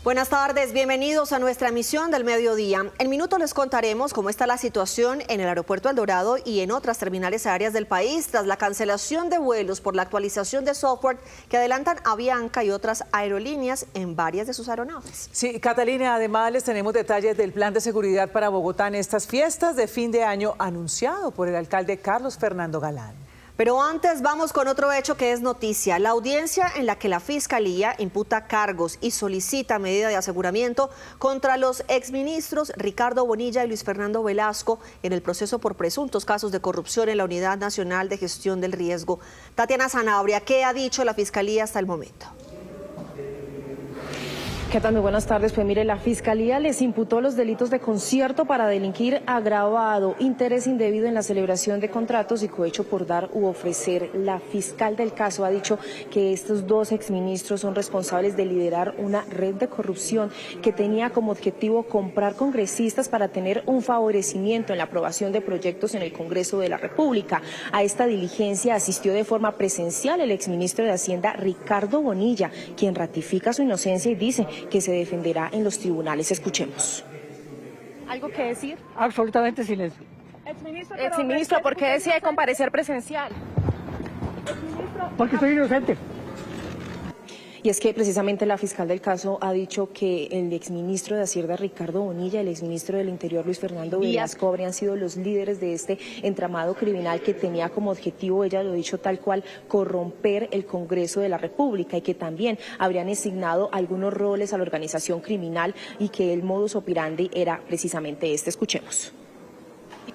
Buenas tardes, bienvenidos a nuestra emisión del mediodía. En minutos les contaremos cómo está la situación en el aeropuerto El Dorado y en otras terminales aéreas del país tras la cancelación de vuelos por la actualización de software que adelantan Avianca y otras aerolíneas en varias de sus aeronaves. Sí, Catalina, además les tenemos detalles del plan de seguridad para Bogotá en estas fiestas de fin de año anunciado por el alcalde Carlos Fernando Galán. Pero antes vamos con otro hecho que es noticia. La audiencia en la que la Fiscalía imputa cargos y solicita medida de aseguramiento contra los exministros Ricardo Bonilla y Luis Fernando Velasco en el proceso por presuntos casos de corrupción en la Unidad Nacional de Gestión del Riesgo. Tatiana Sanabria, ¿qué ha dicho la Fiscalía hasta el momento? ¿Qué tal? Muy buenas tardes. Pues mire, la Fiscalía les imputó los delitos de concierto para delinquir agravado, interés indebido en la celebración de contratos y cohecho por dar u ofrecer. La fiscal del caso ha dicho que estos dos exministros son responsables de liderar una red de corrupción que tenía como objetivo comprar congresistas para tener un favorecimiento en la aprobación de proyectos en el Congreso de la República. A esta diligencia asistió de forma presencial el exministro de Hacienda Ricardo Bonilla, quien ratifica su inocencia y dice que se defenderá en los tribunales. Escuchemos. ¿Algo que decir? Absolutamente silencio. Exministro, ¿por qué decide comparecer presencial? Porque soy inocente. Y es que precisamente la fiscal del caso ha dicho que el exministro de Hacienda Ricardo Bonilla y el exministro del Interior Luis Fernando Velasco habrían sido los líderes de este entramado criminal que tenía como objetivo, ella lo ha dicho tal cual, corromper el Congreso de la República, y que también habrían asignado algunos roles a la organización criminal y que el modus operandi era precisamente este. Escuchemos.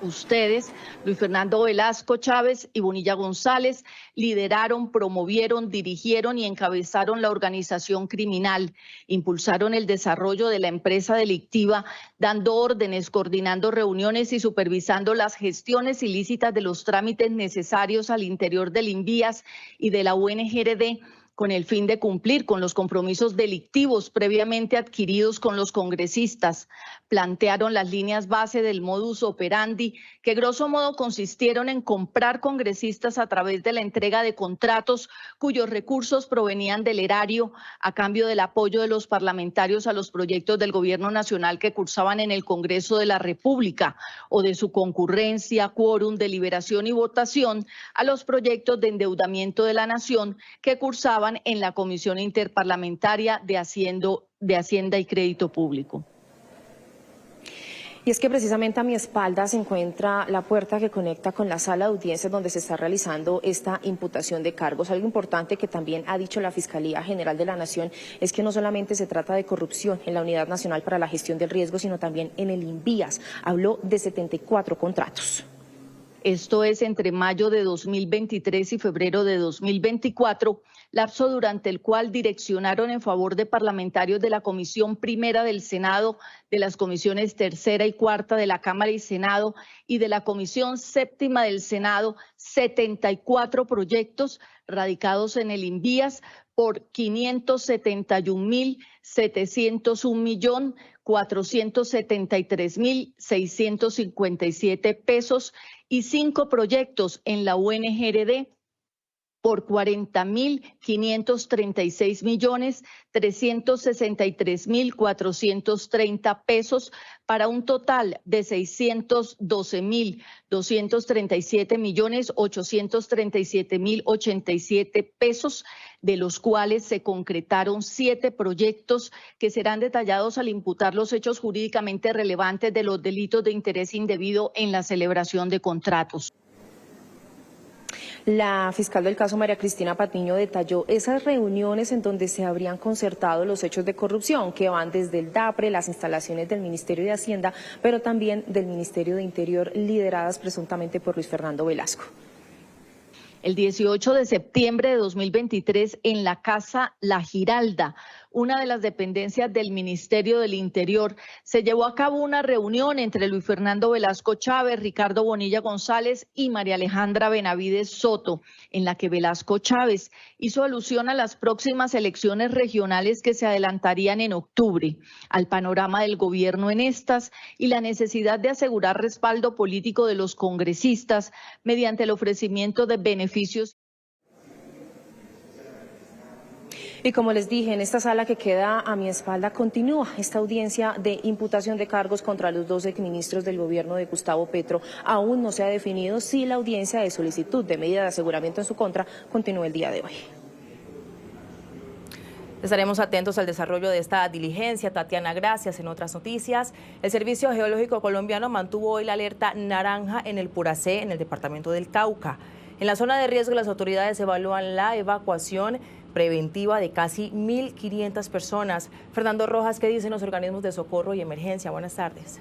Ustedes, Luis Fernando Velasco Chávez y Bonilla González, lideraron, promovieron, dirigieron y encabezaron la organización criminal, impulsaron el desarrollo de la empresa delictiva, dando órdenes, coordinando reuniones y supervisando las gestiones ilícitas de los trámites necesarios al interior del INVIAS y de la UNGRD, con el fin de cumplir con los compromisos delictivos previamente adquiridos con los congresistas. Plantearon las líneas base del modus operandi, que grosso modo consistieron en comprar congresistas a través de la entrega de contratos cuyos recursos provenían del erario a cambio del apoyo de los parlamentarios a los proyectos del Gobierno Nacional que cursaban en el Congreso de la República, o de su concurrencia, quórum, deliberación y votación a los proyectos de endeudamiento de la Nación que cursaban en la Comisión Interparlamentaria de Hacienda y Crédito Público. Y es que precisamente a mi espalda se encuentra la puerta que conecta con la sala de audiencias donde se está realizando esta imputación de cargos. Algo importante que también ha dicho la Fiscalía General de la Nación es que no solamente se trata de corrupción en la Unidad Nacional para la Gestión del Riesgo, sino también en el INVIAS. Habló de 74 contratos. Esto es entre mayo de 2023 y febrero de 2024, lapso durante el cual direccionaron en favor de parlamentarios de la Comisión Primera del Senado, de las Comisiones Tercera y Cuarta de la Cámara y Senado y de la Comisión Séptima del Senado, 74 proyectos radicados en el INVIAS por 571.701.473.657 pesos y 5 proyectos en la UNGRD por 40.536.363.430 pesos, para un total de 612.237.837.087 pesos, de los cuales se concretaron 7 proyectos que serán detallados al imputar los hechos jurídicamente relevantes de los delitos de interés indebido en la celebración de contratos. La fiscal del caso, María Cristina Patiño, detalló esas reuniones en donde se habrían concertado los hechos de corrupción que van desde el DAPRE, las instalaciones del Ministerio de Hacienda, pero también del Ministerio de Interior, lideradas presuntamente por Luis Fernando Velasco. El 18 de septiembre de 2023, en la Casa La Giralda, una de las dependencias del Ministerio del Interior, se llevó a cabo una reunión entre Luis Fernando Velasco Chávez, Ricardo Bonilla González y María Alejandra Benavides Soto, en la que Velasco Chávez hizo alusión a las próximas elecciones regionales que se adelantarían en octubre, al panorama del gobierno en estas y la necesidad de asegurar respaldo político de los congresistas mediante el ofrecimiento de beneficios. Y como les dije, en esta sala que queda a mi espalda continúa esta audiencia de imputación de cargos contra los 2 exministros del gobierno de Gustavo Petro. Aún no se ha definido si la audiencia de solicitud de medida de aseguramiento en su contra continúa el día de hoy. Estaremos atentos al desarrollo de esta diligencia. Tatiana, gracias. En otras noticias, el Servicio Geológico Colombiano mantuvo hoy la alerta naranja en el Puracé, en el departamento del Cauca. En la zona de riesgo, las autoridades evalúan la evacuación preventiva de casi 1.500 personas. Fernando Rojas, ¿qué dicen los organismos de socorro y emergencia? Buenas tardes.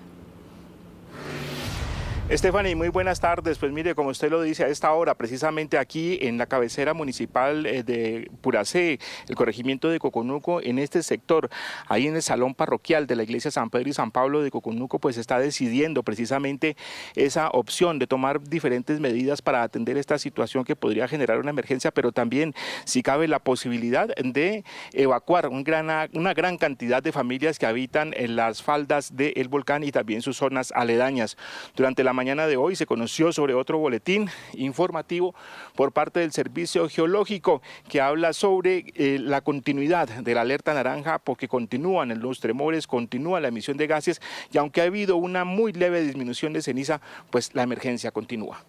Stephanie, muy buenas tardes. Pues mire, como usted lo dice, a esta hora, precisamente aquí en la cabecera municipal de Puracé, el corregimiento de Coconuco, en este sector, ahí en el salón parroquial de la iglesia San Pedro y San Pablo de Coconuco, pues está decidiendo precisamente esa opción de tomar diferentes medidas para atender esta situación que podría generar una emergencia, pero también, si cabe, la posibilidad de evacuar una gran cantidad de familias que habitan en las faldas del volcán y también sus zonas aledañas. Durante la mañana de hoy se conoció sobre otro boletín informativo por parte del Servicio Geológico que habla sobre la continuidad de la alerta naranja, porque continúan los tremores, continúa la emisión de gases y aunque ha habido una muy leve disminución de ceniza, pues la emergencia continúa.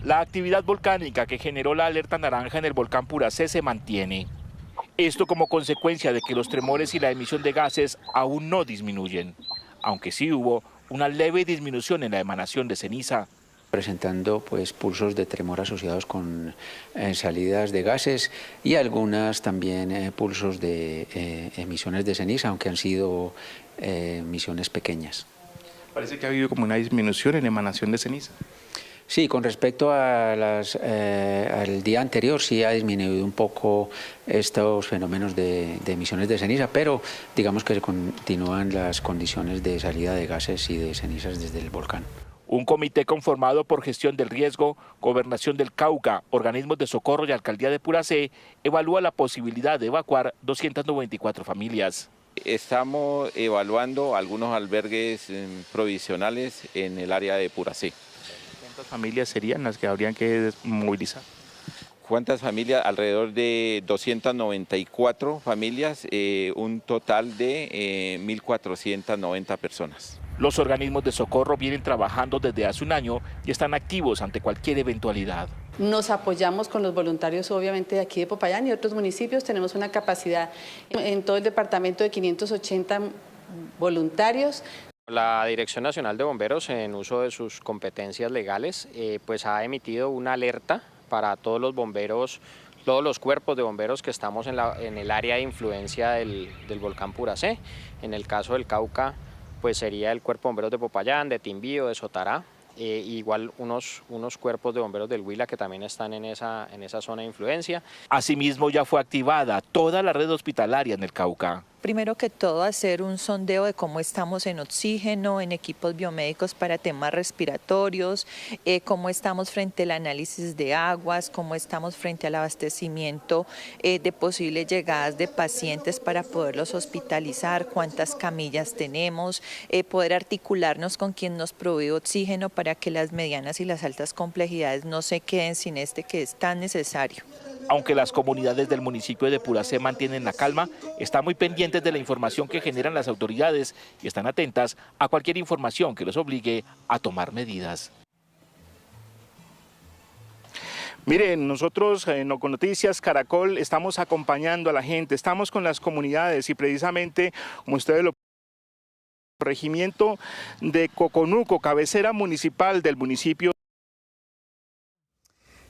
La actividad volcánica que generó la alerta naranja en el volcán Puracé se mantiene. Esto como consecuencia de que los tremores y la emisión de gases aún no disminuyen, aunque sí hubo una leve disminución en la emanación de ceniza. Presentando pues pulsos de tremor asociados con salidas de gases y algunas también pulsos de emisiones de ceniza, aunque han sido emisiones pequeñas. Parece que ha habido como una disminución en emanación de ceniza. Sí, con respecto a al día anterior sí ha disminuido un poco estos fenómenos de emisiones de ceniza, pero digamos que se continúan las condiciones de salida de gases y de cenizas desde el volcán. Un comité conformado por Gestión del Riesgo, Gobernación del Cauca, organismos de socorro y Alcaldía de Puracé evalúa la posibilidad de evacuar 294 familias. Estamos evaluando algunos albergues provisionales en el área de Puracé. ¿Cuántas familias serían las que habrían que movilizar? ¿Cuántas familias? Alrededor de 294 familias, un total de 1.490 personas. Los organismos de socorro vienen trabajando desde hace un año y están activos ante cualquier eventualidad. Nos apoyamos con los voluntarios, obviamente, de aquí de Popayán y otros municipios. Tenemos una capacidad en todo el departamento de 580 voluntarios. La Dirección Nacional de Bomberos, en uso de sus competencias legales, pues ha emitido una alerta para todos los bomberos, todos los cuerpos de bomberos que estamos en el área de influencia del volcán Puracé. En el caso del Cauca, pues sería el Cuerpo de Bomberos de Popayán, de Timbío, de Sotará, igual unos cuerpos de bomberos del Huila que también están en esa zona de influencia. Asimismo, ya fue activada toda la red hospitalaria en el Cauca. Primero que todo, hacer un sondeo de cómo estamos en oxígeno, en equipos biomédicos para temas respiratorios, cómo estamos frente al análisis de aguas, cómo estamos frente al abastecimiento de posibles llegadas de pacientes para poderlos hospitalizar, cuántas camillas tenemos, poder articularnos con quien nos provee oxígeno para que las medianas y las altas complejidades no se queden sin este que es tan necesario. Aunque las comunidades del municipio de Puracé mantienen la calma, están muy pendientes de la información que generan las autoridades y están atentas a cualquier información que los obligue a tomar medidas. Miren, nosotros en Noticias Caracol estamos acompañando a la gente, estamos con las comunidades y precisamente, como ustedes lo corregimiento de Coconuco, cabecera municipal del municipio.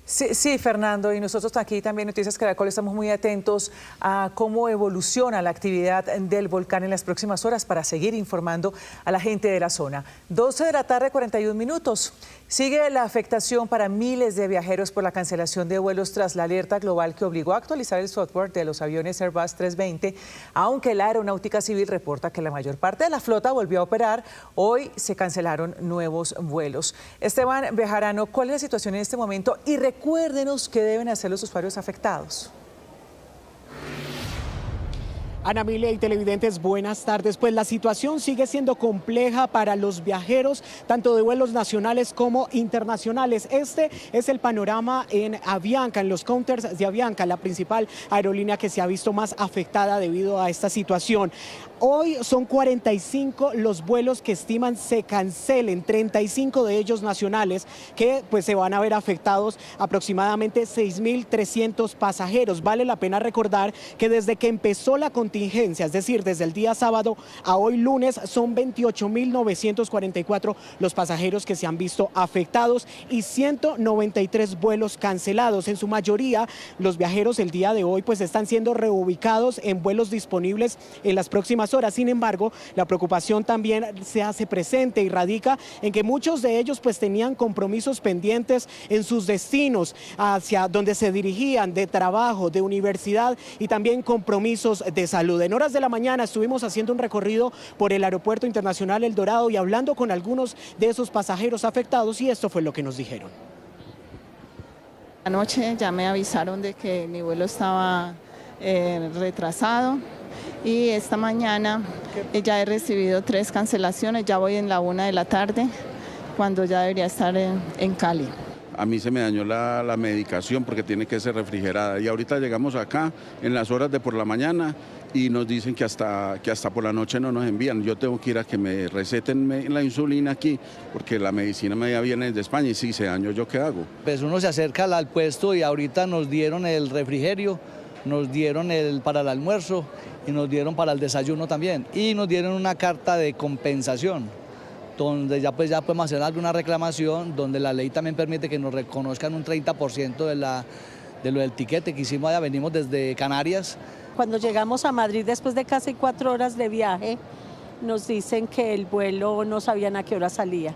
Sí, Fernando, y nosotros aquí también en Noticias Caracol estamos muy atentos a cómo evoluciona la actividad del volcán en las próximas horas para seguir informando a la gente de la zona. 12 de la tarde, 41 minutos. Sigue la afectación para miles de viajeros por la cancelación de vuelos tras la alerta global que obligó a actualizar el software de los aviones Airbus 320, aunque la Aeronáutica Civil reporta que la mayor parte de la flota volvió a operar. Hoy se cancelaron nuevos vuelos. Esteban Bejarano, ¿cuál es la situación en este momento? Y recuérdenos qué deben hacer los usuarios afectados. Ana Emilia y televidentes, buenas tardes. Pues la situación sigue siendo compleja para los viajeros, tanto de vuelos nacionales como internacionales. Este es el panorama en Avianca, en los counters de Avianca, la principal aerolínea que se ha visto más afectada debido a esta situación. Hoy son 45 los vuelos que estiman se cancelen, 35 de ellos nacionales, que pues se van a ver afectados aproximadamente 6.300 pasajeros. Vale la pena recordar que desde que empezó la contingencia, es decir, desde el día sábado a hoy lunes, son 28.944 los pasajeros que se han visto afectados y 193 vuelos cancelados. En su mayoría, los viajeros el día de hoy pues están siendo reubicados en vuelos disponibles en las próximas horas. Sin embargo, la preocupación también se hace presente y radica en que muchos de ellos pues tenían compromisos pendientes en sus destinos hacia donde se dirigían, de trabajo, de universidad y también compromisos de salud. En horas de la mañana estuvimos haciendo un recorrido por el Aeropuerto Internacional El Dorado y hablando con algunos de esos pasajeros afectados, y esto fue lo que nos dijeron. Anoche ya me avisaron de que mi vuelo estaba retrasado. Y esta mañana ya he recibido 3 cancelaciones, ya voy en la 1 de la tarde, cuando ya debería estar en Cali. A mí se me dañó la medicación porque tiene que ser refrigerada y ahorita llegamos acá en las horas de por la mañana y nos dicen que hasta por la noche no nos envían. Yo tengo que ir a que me receten la insulina aquí porque la medicina me viene desde España y si se dañó, ¿yo qué hago? Pues uno se acerca al puesto y ahorita nos dieron el refrigerio, nos dieron para el almuerzo y nos dieron para el desayuno también y nos dieron una carta de compensación donde ya podemos hacer alguna reclamación, donde la ley también permite que nos reconozcan un 30% de lo del tiquete que hicimos allá. Venimos desde Canarias. Cuando llegamos a Madrid después de casi 4 horas de viaje, nos dicen que el vuelo no sabían a qué hora salía,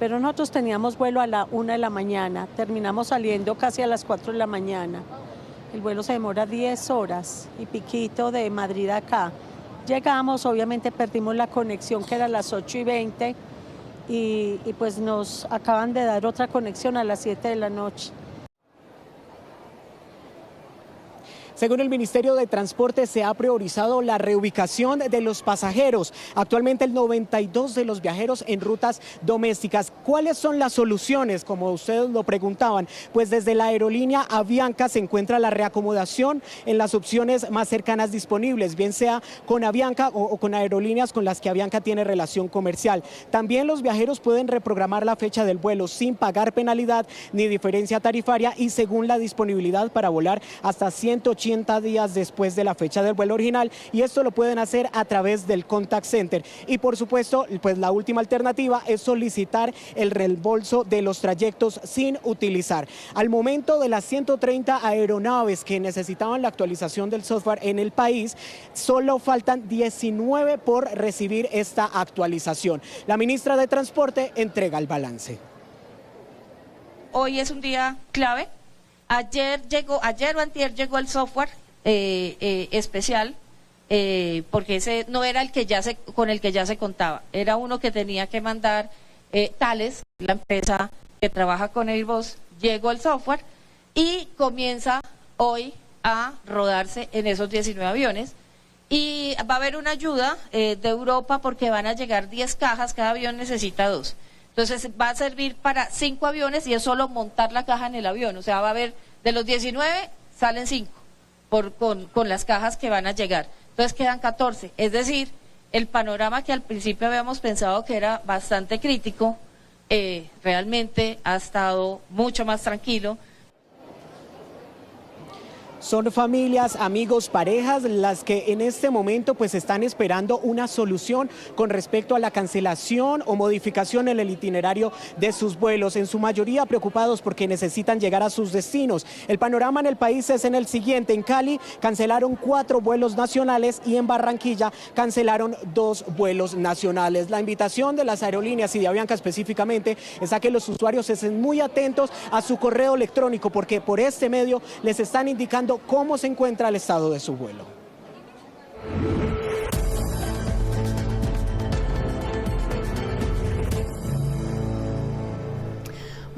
pero nosotros teníamos vuelo a la 1 de la mañana, terminamos saliendo casi a las 4 de la mañana. El vuelo se demora 10 horas y piquito de Madrid a acá. Llegamos, obviamente perdimos la conexión que era a las 8:20 y pues nos acaban de dar otra conexión a las 7 de la noche. Según el Ministerio de Transporte, se ha priorizado la reubicación de los pasajeros. Actualmente el 92% de los viajeros en rutas domésticas. ¿Cuáles son las soluciones? Como ustedes lo preguntaban, pues desde la aerolínea Avianca se encuentra la reacomodación en las opciones más cercanas disponibles, bien sea con Avianca o con aerolíneas con las que Avianca tiene relación comercial. También los viajeros pueden reprogramar la fecha del vuelo sin pagar penalidad ni diferencia tarifaria y según la disponibilidad para volar hasta 180 días después de la fecha del vuelo original, y esto lo pueden hacer a través del contact center. Y por supuesto, pues la última alternativa es solicitar el reembolso de los trayectos sin utilizar. Al momento de las 130 aeronaves que necesitaban la actualización del software en el país, solo faltan 19 por recibir esta actualización. La ministra de Transporte entrega el balance. Hoy es un día clave. Ayer o antier llegó el software especial, porque ese no era el que con el que ya se contaba, era uno que tenía que mandar Thales, la empresa que trabaja con Airbus. Llegó el software y comienza hoy a rodarse en esos 19 aviones. Y va a haber una ayuda de Europa porque van a llegar 10 cajas, cada avión necesita 2. Entonces va a servir para 5 aviones y es solo montar la caja en el avión. O sea, va a haber, de los 19 salen 5 con las cajas que van a llegar. Entonces quedan 14. Es decir, el panorama que al principio habíamos pensado que era bastante crítico, realmente ha estado mucho más tranquilo. Son familias, amigos, parejas las que en este momento pues están esperando una solución con respecto a la cancelación o modificación en el itinerario de sus vuelos, en su mayoría preocupados porque necesitan llegar a sus destinos. El panorama en el país es en el siguiente: en Cali cancelaron 4 vuelos nacionales y en Barranquilla cancelaron 2 vuelos nacionales. La invitación de las aerolíneas y de Avianca específicamente es a que los usuarios estén muy atentos a su correo electrónico, porque por este medio les están indicando cómo se encuentra el estado de su vuelo.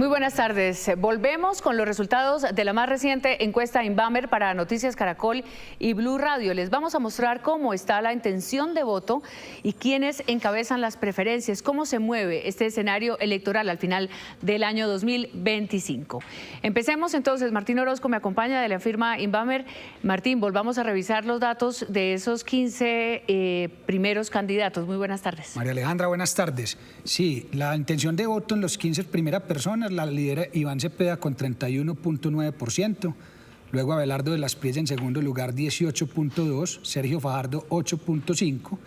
Muy buenas tardes. Volvemos con los resultados de la más reciente encuesta Inbamer para Noticias Caracol y Blue Radio. Les vamos a mostrar cómo está la intención de voto y quiénes encabezan las preferencias, cómo se mueve este escenario electoral al final del año 2025. Empecemos entonces. Martín Orozco me acompaña de la firma Inbamer. Martín, volvamos a revisar los datos de esos 15 primeros candidatos. Muy buenas tardes. María Alejandra, buenas tardes. Sí, la intención de voto en los 15 primeras personas la lidera Iván Cepeda con 31.9%, luego Abelardo de las Priella en segundo lugar 18.2%, Sergio Fajardo 8.5%,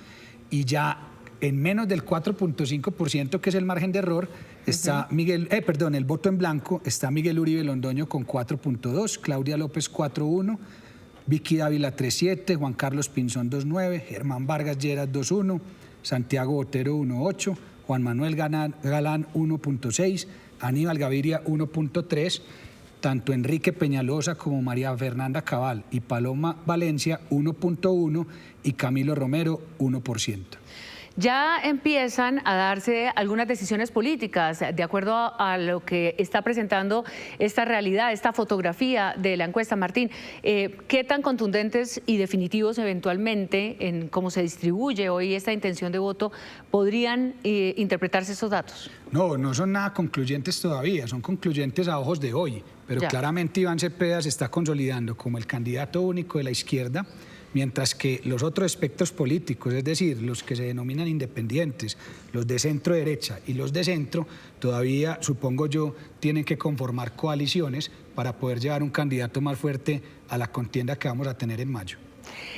y ya en menos del 4.5%, que es el margen de error, está el voto en blanco, está Miguel Uribe Londoño con 4.2%, Claudia López 4.1%, Vicky Dávila 3.7%, Juan Carlos Pinzón 2.9%, Germán Vargas Lleras 2.1%, Santiago Botero 1.8%, Juan Manuel Galán 1.6%, Aníbal Gaviria 1.3%, tanto Enrique Peñalosa como María Fernanda Cabal y Paloma Valencia 1.1% y Camilo Romero 1%. Ya empiezan a darse algunas decisiones políticas de acuerdo a lo que está presentando esta realidad, esta fotografía de la encuesta. Martín, ¿qué tan contundentes y definitivos eventualmente en cómo se distribuye hoy esta intención de voto podrían interpretarse esos datos? No son nada concluyentes todavía, son concluyentes a ojos de hoy, pero claramente Iván Cepeda se está consolidando como el candidato único de la izquierda, mientras que los otros espectros políticos, es decir, los que se denominan independientes, los de centro-derecha y los de centro, todavía, supongo yo, tienen que conformar coaliciones para poder llevar un candidato más fuerte a la contienda que vamos a tener en mayo.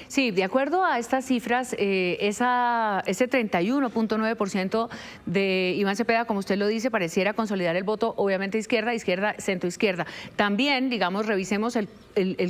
Sí, de acuerdo a estas cifras, ese 31.9% de Iván Cepeda, como usted lo dice, pareciera consolidar el voto, obviamente izquierda, centro-izquierda. También, digamos, revisemos el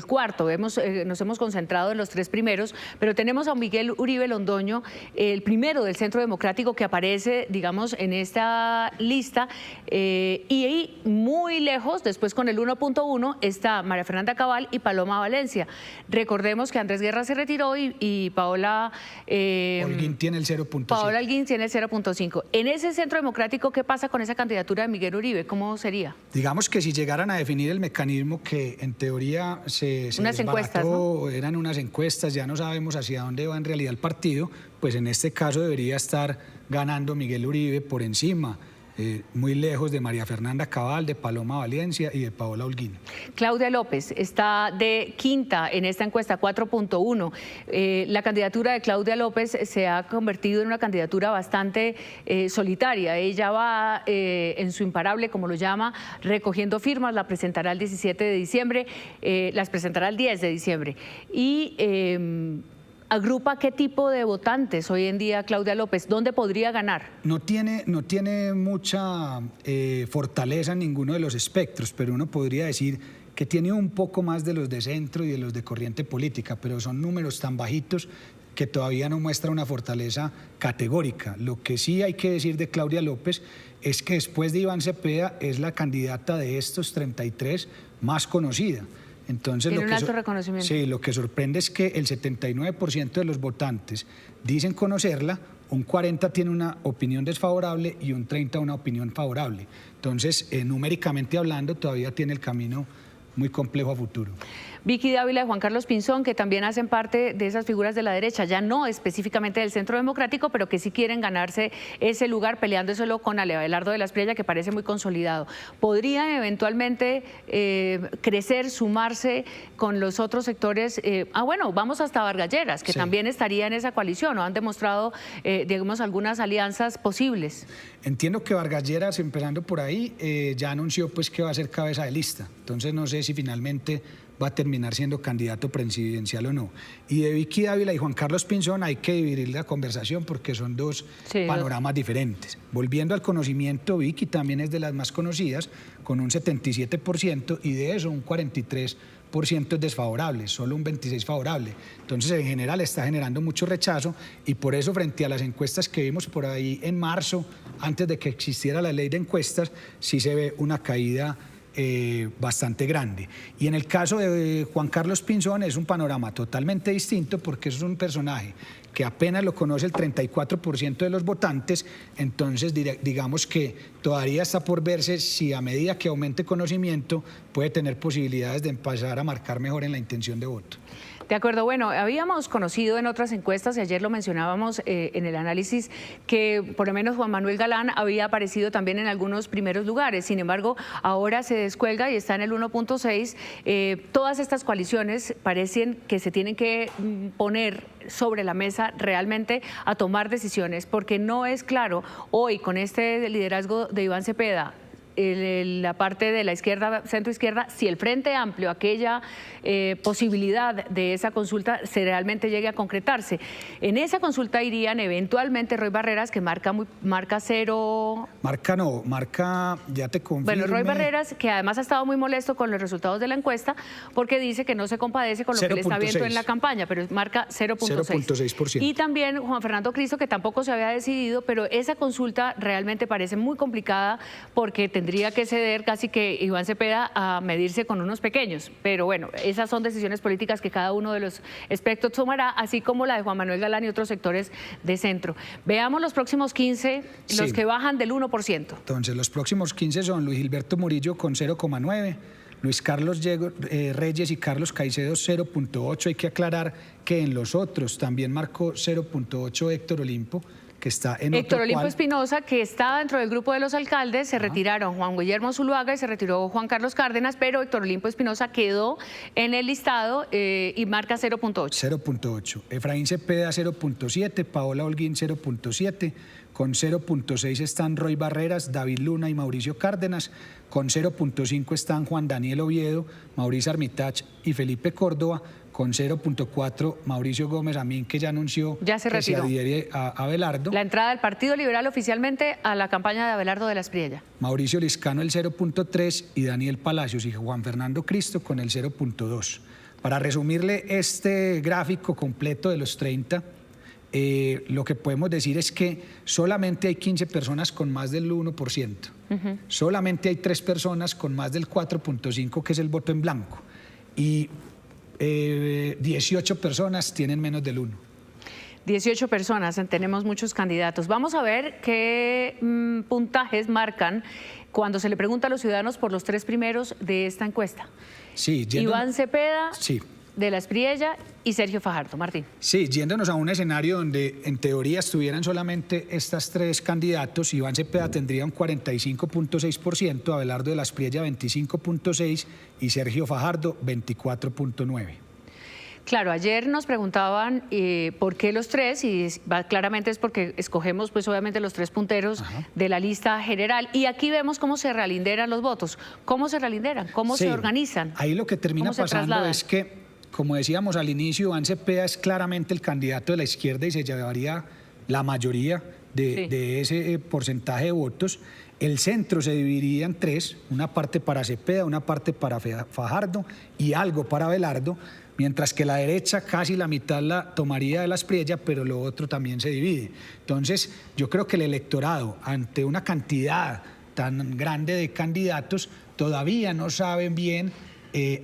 cuarto, nos hemos concentrado en los tres primeros, pero tenemos a Miguel Uribe Londoño, el primero del Centro Democrático que aparece, digamos, en esta lista, y muy lejos, después con el 1.1, está María Fernanda Cabal y Paloma Valencia. Recordemos que Andrés Guerra se retiró y Paola Holguín tiene el 0.5. Paola Holguín tiene el 0.5. En ese Centro Democrático, ¿qué pasa con esa candidatura de Miguel Uribe? ¿Cómo sería? Digamos que si llegaran a definir el mecanismo que en teoría se unas encuestas, ¿no? Eran unas encuestas, ya no sabemos hacia dónde va en realidad el partido, pues en este caso debería estar ganando Miguel Uribe por encima, muy lejos de María Fernanda Cabal, de Paloma Valencia y de Paola Holguín. Claudia López está de quinta en esta encuesta, 4.1. La candidatura de Claudia López se ha convertido en una candidatura bastante solitaria. Ella va en su imparable, como lo llama, recogiendo firmas, la presentará el 17 de diciembre, las presentará el 10 de diciembre. Y ¿agrupa qué tipo de votantes hoy en día Claudia López? ¿Dónde podría ganar? No tiene mucha fortaleza en ninguno de los espectros, pero uno podría decir que tiene un poco más de los de centro y de los de corriente política, pero son números tan bajitos que todavía no muestra una fortaleza categórica. Lo que sí hay que decir de Claudia López es que después de Iván Cepeda es la candidata de estos 33 más conocida. Entonces, tiene un alto reconocimiento. Sí, lo que sorprende es que el 79% de los votantes dicen conocerla, un 40% tiene una opinión desfavorable y un 30% una opinión favorable. Entonces, numéricamente hablando, todavía tiene el camino muy complejo a futuro. Vicky Dávila y Juan Carlos Pinzón, que también hacen parte de esas figuras de la derecha, ya no específicamente del Centro Democrático, pero que sí quieren ganarse ese lugar peleándoselo con Abelardo de las Priella, que parece muy consolidado. ¿Podrían eventualmente crecer, sumarse con los otros sectores? Bueno, vamos hasta Vargas Lleras, que también estaría en esa coalición, ¿no? Han demostrado, digamos, algunas alianzas posibles. Entiendo que Vargas Lleras, empezando por ahí, ya anunció pues que va a ser cabeza de lista. Entonces no sé si finalmente va a terminar siendo candidato presidencial o no. Y de Vicky Dávila y Juan Carlos Pinzón hay que dividir la conversación porque son dos panoramas diferentes. Volviendo al conocimiento, Vicky también es de las más conocidas, con un 77%, y de eso un 43% es desfavorable, solo un 26% favorable. Entonces, en general, está generando mucho rechazo, y por eso, frente a las encuestas que vimos por ahí en marzo, antes de que existiera la ley de encuestas, sí se ve una caída bastante grande. Y en el caso de Juan Carlos Pinzón es un panorama totalmente distinto porque es un personaje que apenas lo conoce el 34% de los votantes, entonces digamos que todavía está por verse si a medida que aumente conocimiento puede tener posibilidades de empezar a marcar mejor en la intención de voto. De acuerdo, bueno, habíamos conocido en otras encuestas, y ayer lo mencionábamos en el análisis, que por lo menos Juan Manuel Galán había aparecido también en algunos primeros lugares. Sin embargo, ahora se descuelga y está en el 1.6. Todas estas coaliciones parecen que se tienen que poner sobre la mesa realmente a tomar decisiones, porque no es claro hoy con este liderazgo de Iván Cepeda, la parte de la izquierda, centro-izquierda, si el Frente Amplio, aquella posibilidad de esa consulta se realmente llegue a concretarse. En esa consulta irían eventualmente Roy Barreras, que marca cero... Marca, ya te confirmo. Bueno, Roy Barreras, que además ha estado muy molesto con los resultados de la encuesta, porque dice que no se compadece con lo que le está viendo en la campaña, pero marca 0.6%. Y también Juan Fernando Cristo, que tampoco se había decidido, pero esa consulta realmente parece muy complicada porque tendría que ceder casi que Iván Cepeda a medirse con unos pequeños. Pero bueno, esas son decisiones políticas que cada uno de los espectros tomará, así como la de Juan Manuel Galán y otros sectores de centro. Veamos los próximos 15, los que bajan del 1%. Entonces, los próximos 15 son Luis Gilberto Murillo con 0,9%, Luis Carlos Reyes y Carlos Caicedo 0.8%. Hay que aclarar que en los otros también marcó 0.8% Héctor Olimpo, que está en Héctor Olimpo Espinosa, que estaba dentro del grupo de los alcaldes, se retiraron Juan Guillermo Zuluaga y se retiró Juan Carlos Cárdenas, pero Héctor Olimpo Espinosa quedó en el listado y marca 0.8. 0.8. Efraín Cepeda 0.7, Paola Holguín 0.7, con 0.6 están Roy Barreras, David Luna y Mauricio Cárdenas, con 0.5 están Juan Daniel Oviedo, Mauricio Armitage y Felipe Córdoba, con 0.4 Mauricio Gómez Amín, que ya anunció que se adhiere a Abelardo. La entrada del Partido Liberal oficialmente a la campaña de Abelardo de la Espriella. Mauricio Liscano el 0.3 y Daniel Palacios y Juan Fernando Cristo con el 0.2. Para resumirle este gráfico completo de los 30, lo que podemos decir es que solamente hay 15 personas con más del 1%. Solamente hay 3 personas con más del 4.5%, que es el voto en blanco. Y 18 personas tienen menos del 1. 18 personas, tenemos muchos candidatos. Vamos a ver qué puntajes marcan cuando se le pregunta a los ciudadanos por los 3 primeros de esta encuesta. Sí, Iván Cepeda, sí, de la Espriella y Sergio Fajardo. Martín. Sí, yéndonos a un escenario donde en teoría estuvieran solamente estas 3 candidatos, Iván Cepeda tendría un 45.6%, Abelardo de la Espriella 25.6% y Sergio Fajardo 24.9%. Claro, ayer nos preguntaban por qué los 3, y claramente es porque escogemos pues obviamente los 3 punteros de la lista general, y aquí vemos cómo se realinderan los votos. ¿Cómo se realinderan? ¿Cómo se organizan? Ahí lo que termina pasando es que, como decíamos al inicio, Iván Cepeda es claramente el candidato de la izquierda y se llevaría la mayoría de ese porcentaje de votos. El centro se dividiría en 3, una parte para Cepeda, una parte para Fajardo y algo para Abelardo, mientras que la derecha casi la mitad la tomaría de la Espriella, pero lo otro también se divide. Entonces, yo creo que el electorado, ante una cantidad tan grande de candidatos, todavía no saben bien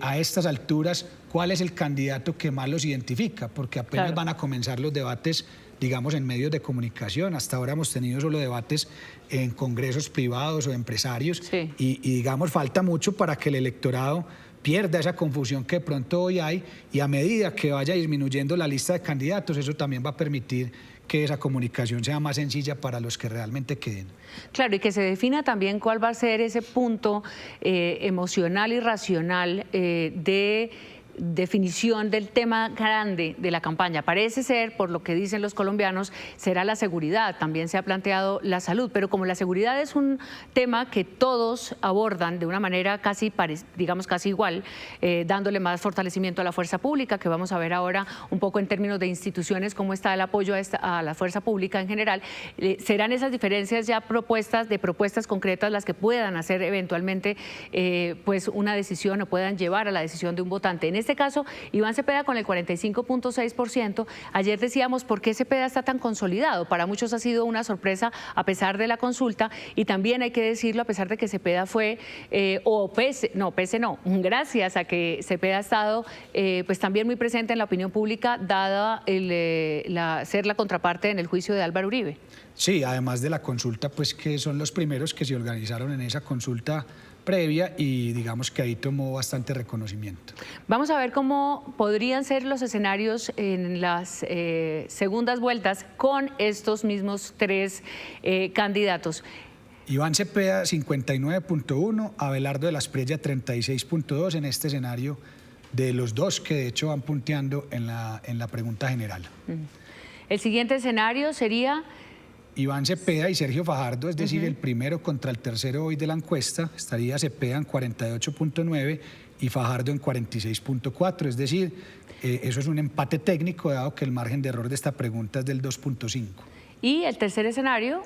a estas alturas cuál es el candidato que más los identifica, porque apenas van a comenzar los debates, digamos, en medios de comunicación. Hasta ahora hemos tenido solo debates en congresos privados o empresarios y digamos, falta mucho para que el electorado pierda esa confusión que de pronto hoy hay, y a medida que vaya disminuyendo la lista de candidatos, eso también va a permitir que esa comunicación sea más sencilla para los que realmente queden. Claro, y que se defina también cuál va a ser ese punto emocional y racional de definición del tema grande de la campaña. Parece ser, por lo que dicen los colombianos, será la seguridad. También se ha planteado la salud, pero como la seguridad es un tema que todos abordan de una manera casi, digamos, casi igual, dándole más fortalecimiento a la fuerza pública, que vamos a ver ahora un poco en términos de instituciones, cómo está el apoyo a la fuerza pública en general. Serán esas diferencias ya propuestas concretas las que puedan hacer eventualmente pues una decisión o puedan llevar a la decisión de un votante. En este caso, Iván Cepeda con el 45.6%. Ayer decíamos, ¿por qué Cepeda está tan consolidado? Para muchos ha sido una sorpresa a pesar de la consulta, y también hay que decirlo, a pesar de que Cepeda fue, gracias a que Cepeda ha estado pues también muy presente en la opinión pública, dada ser la contraparte en el juicio de Álvaro Uribe. Sí, además de la consulta, pues que son los primeros que se organizaron en esa consulta previa, y digamos que ahí tomó bastante reconocimiento. Vamos a ver cómo podrían ser los escenarios en las segundas vueltas con estos mismos tres candidatos. Iván Cepeda 59.1, Abelardo de la Espriella 36.2 en este escenario de los dos que de hecho van punteando en la pregunta general. El siguiente escenario sería Iván Cepeda y Sergio Fajardo, es decir, el primero contra el tercero hoy de la encuesta. Estaría Cepeda en 48.9 y Fajardo en 46.4, es decir, eso es un empate técnico, dado que el margen de error de esta pregunta es del 2.5. ¿Y el tercer escenario?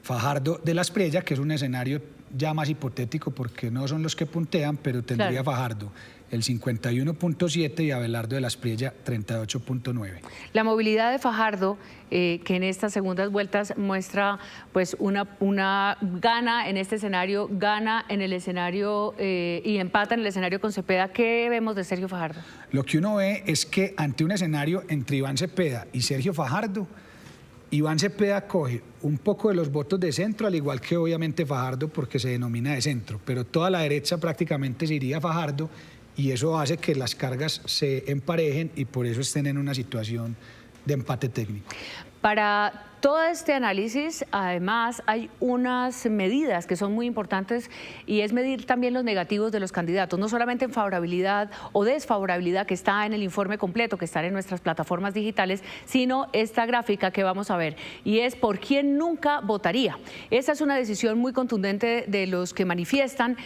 Fajardo de la Espriella, que es un escenario ya más hipotético porque no son los que puntean, pero tendría Fajardo el 51.7 y Abelardo de la Espriella 38.9. La movilidad de Fajardo, que en estas segundas vueltas muestra pues una gana en este escenario, gana en el escenario y empata en el escenario con Cepeda. ¿Qué vemos de Sergio Fajardo? Lo que uno ve es que ante un escenario entre Iván Cepeda y Sergio Fajardo, Iván Cepeda coge un poco de los votos de centro, al igual que obviamente Fajardo, porque se denomina de centro, pero toda la derecha prácticamente se iría a Fajardo, y eso hace que las cargas se emparejen y por eso estén en una situación de empate técnico. Para todo este análisis, además, hay unas medidas que son muy importantes, y es medir también los negativos de los candidatos, no solamente en favorabilidad o desfavorabilidad, que está en el informe completo, que está en nuestras plataformas digitales, sino esta gráfica que vamos a ver, y es por quién nunca votaría. Esa es una decisión muy contundente de los que manifiestan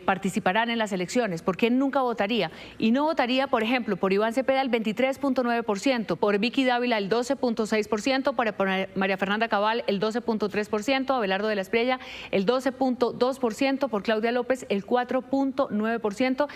participarán en las elecciones. ¿Por quién nunca votaría? Y no votaría, por ejemplo, por Iván Cepeda el 23.9%, por Vicky Dávila el 12.6%, por María Fernanda Cabal el 12.3%, Abelardo de la Espriella el 12.2%, por Claudia López el 4.9%,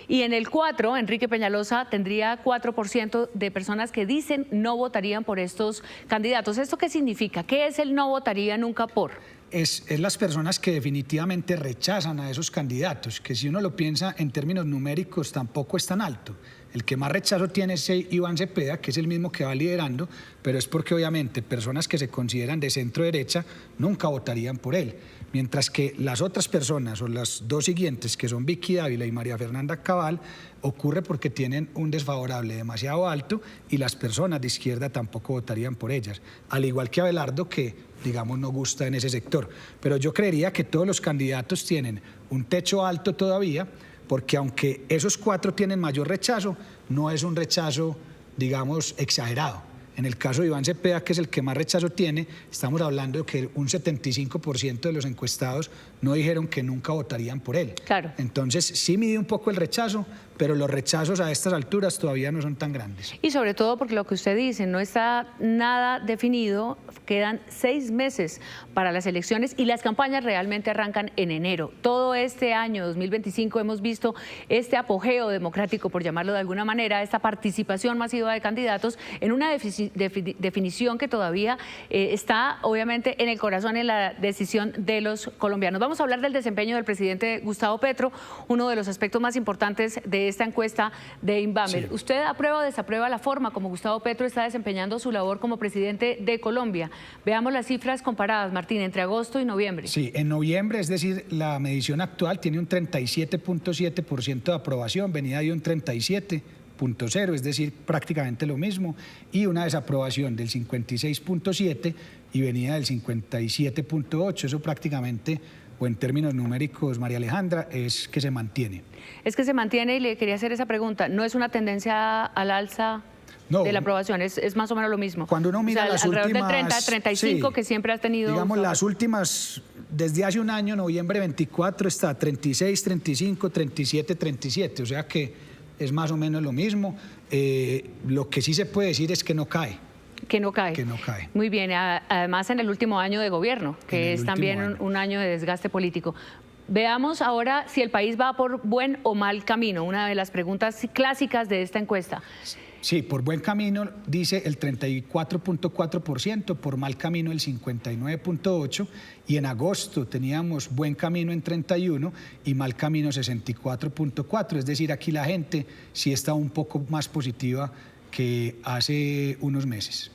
y en el 4, Enrique Peñalosa tendría 4% de personas que dicen no votarían por estos candidatos. ¿Esto qué significa? ¿Qué es el no votaría nunca por? Es las personas que definitivamente rechazan a esos candidatos, que si uno lo piensa en términos numéricos tampoco es tan alto. El que más rechazo tiene es Iván Cepeda, que es el mismo que va liderando, pero es porque obviamente personas que se consideran de centro derecha nunca votarían por él. Mientras que las otras personas, o las dos siguientes, que son Vicky Dávila y María Fernanda Cabal, ocurre porque tienen un desfavorable demasiado alto y las personas de izquierda tampoco votarían por ellas. Al igual que Abelardo, que digamos no gusta en ese sector. Pero yo creería que todos los candidatos tienen un techo alto todavía, porque aunque esos cuatro tienen mayor rechazo, no es un rechazo, digamos, exagerado. En el caso de Iván Cepeda, que es el que más rechazo tiene, estamos hablando de que un 75% de los encuestados no dijeron que nunca votarían por él. Claro. Entonces sí mide un poco el rechazo, pero los rechazos a estas alturas todavía no son tan grandes. Y sobre todo porque lo que usted dice, no está nada definido, quedan 6 meses para las elecciones y las campañas realmente arrancan en enero. Todo este año 2025 hemos visto este apogeo democrático, por llamarlo de alguna manera, esta participación masiva de candidatos en una definición que todavía está obviamente en el corazón, en la decisión de los colombianos. Vamos a hablar del desempeño del presidente Gustavo Petro, uno de los aspectos más importantes de esta encuesta de Inbamer. Sí. ¿Usted aprueba o desaprueba la forma como Gustavo Petro está desempeñando su labor como presidente de Colombia? Veamos las cifras comparadas, Martín, entre agosto y noviembre. Sí, en noviembre, es decir, la medición actual tiene un 37.7% de aprobación, venía de un 37.0, es decir, prácticamente lo mismo, y una desaprobación del 56.7 y venía del 57.8, eso prácticamente, o en términos numéricos, María Alejandra, es que se mantiene. Es que se mantiene, y le quería hacer esa pregunta, ¿no es una tendencia al alza de la aprobación? Es más o menos lo mismo. Cuando uno mira las alrededor últimas... del 30, 35 sí, que siempre has tenido... Digamos, las últimas, desde hace un año, noviembre 24, está 36, 35, 37, 37, o sea que es más o menos lo mismo. Lo que sí se puede decir es que no cae. Que no cae. Que no cae. Muy bien, además en el último año de gobierno, que es también un año de desgaste político. Veamos ahora si el país va por buen o mal camino, una de las preguntas clásicas de esta encuesta. Sí, por buen camino dice el 34.4%, por mal camino el 59.8%, y en agosto teníamos buen camino en 31% y mal camino 64.4%, es decir, aquí la gente sí está un poco más positiva que hace unos meses.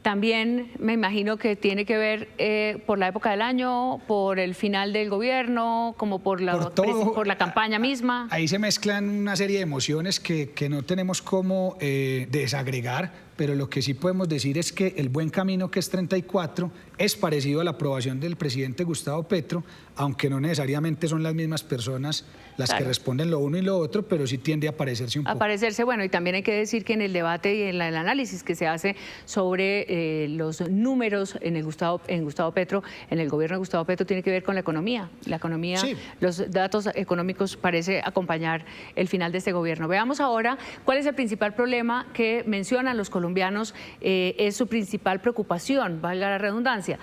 También me imagino que tiene que ver por la época del año, por el final del gobierno, como por la campaña misma. Ahí se mezclan una serie de emociones que no tenemos cómo desagregar, pero lo que sí podemos decir es que el buen camino, que es 34, es parecido a la aprobación del presidente Gustavo Petro, aunque no necesariamente son las mismas personas las que responden lo uno y lo otro, pero sí tiende a parecerse un poco. Bueno, y también hay que decir que en el debate y en el análisis que se hace sobre los números en Gustavo Petro, en el gobierno de Gustavo Petro, tiene que ver con la economía. La economía, sí. Los datos económicos parece acompañar el final de este gobierno. Veamos ahora cuál es el principal problema que mencionan los colombianos, es su principal preocupación, valga la redundancia.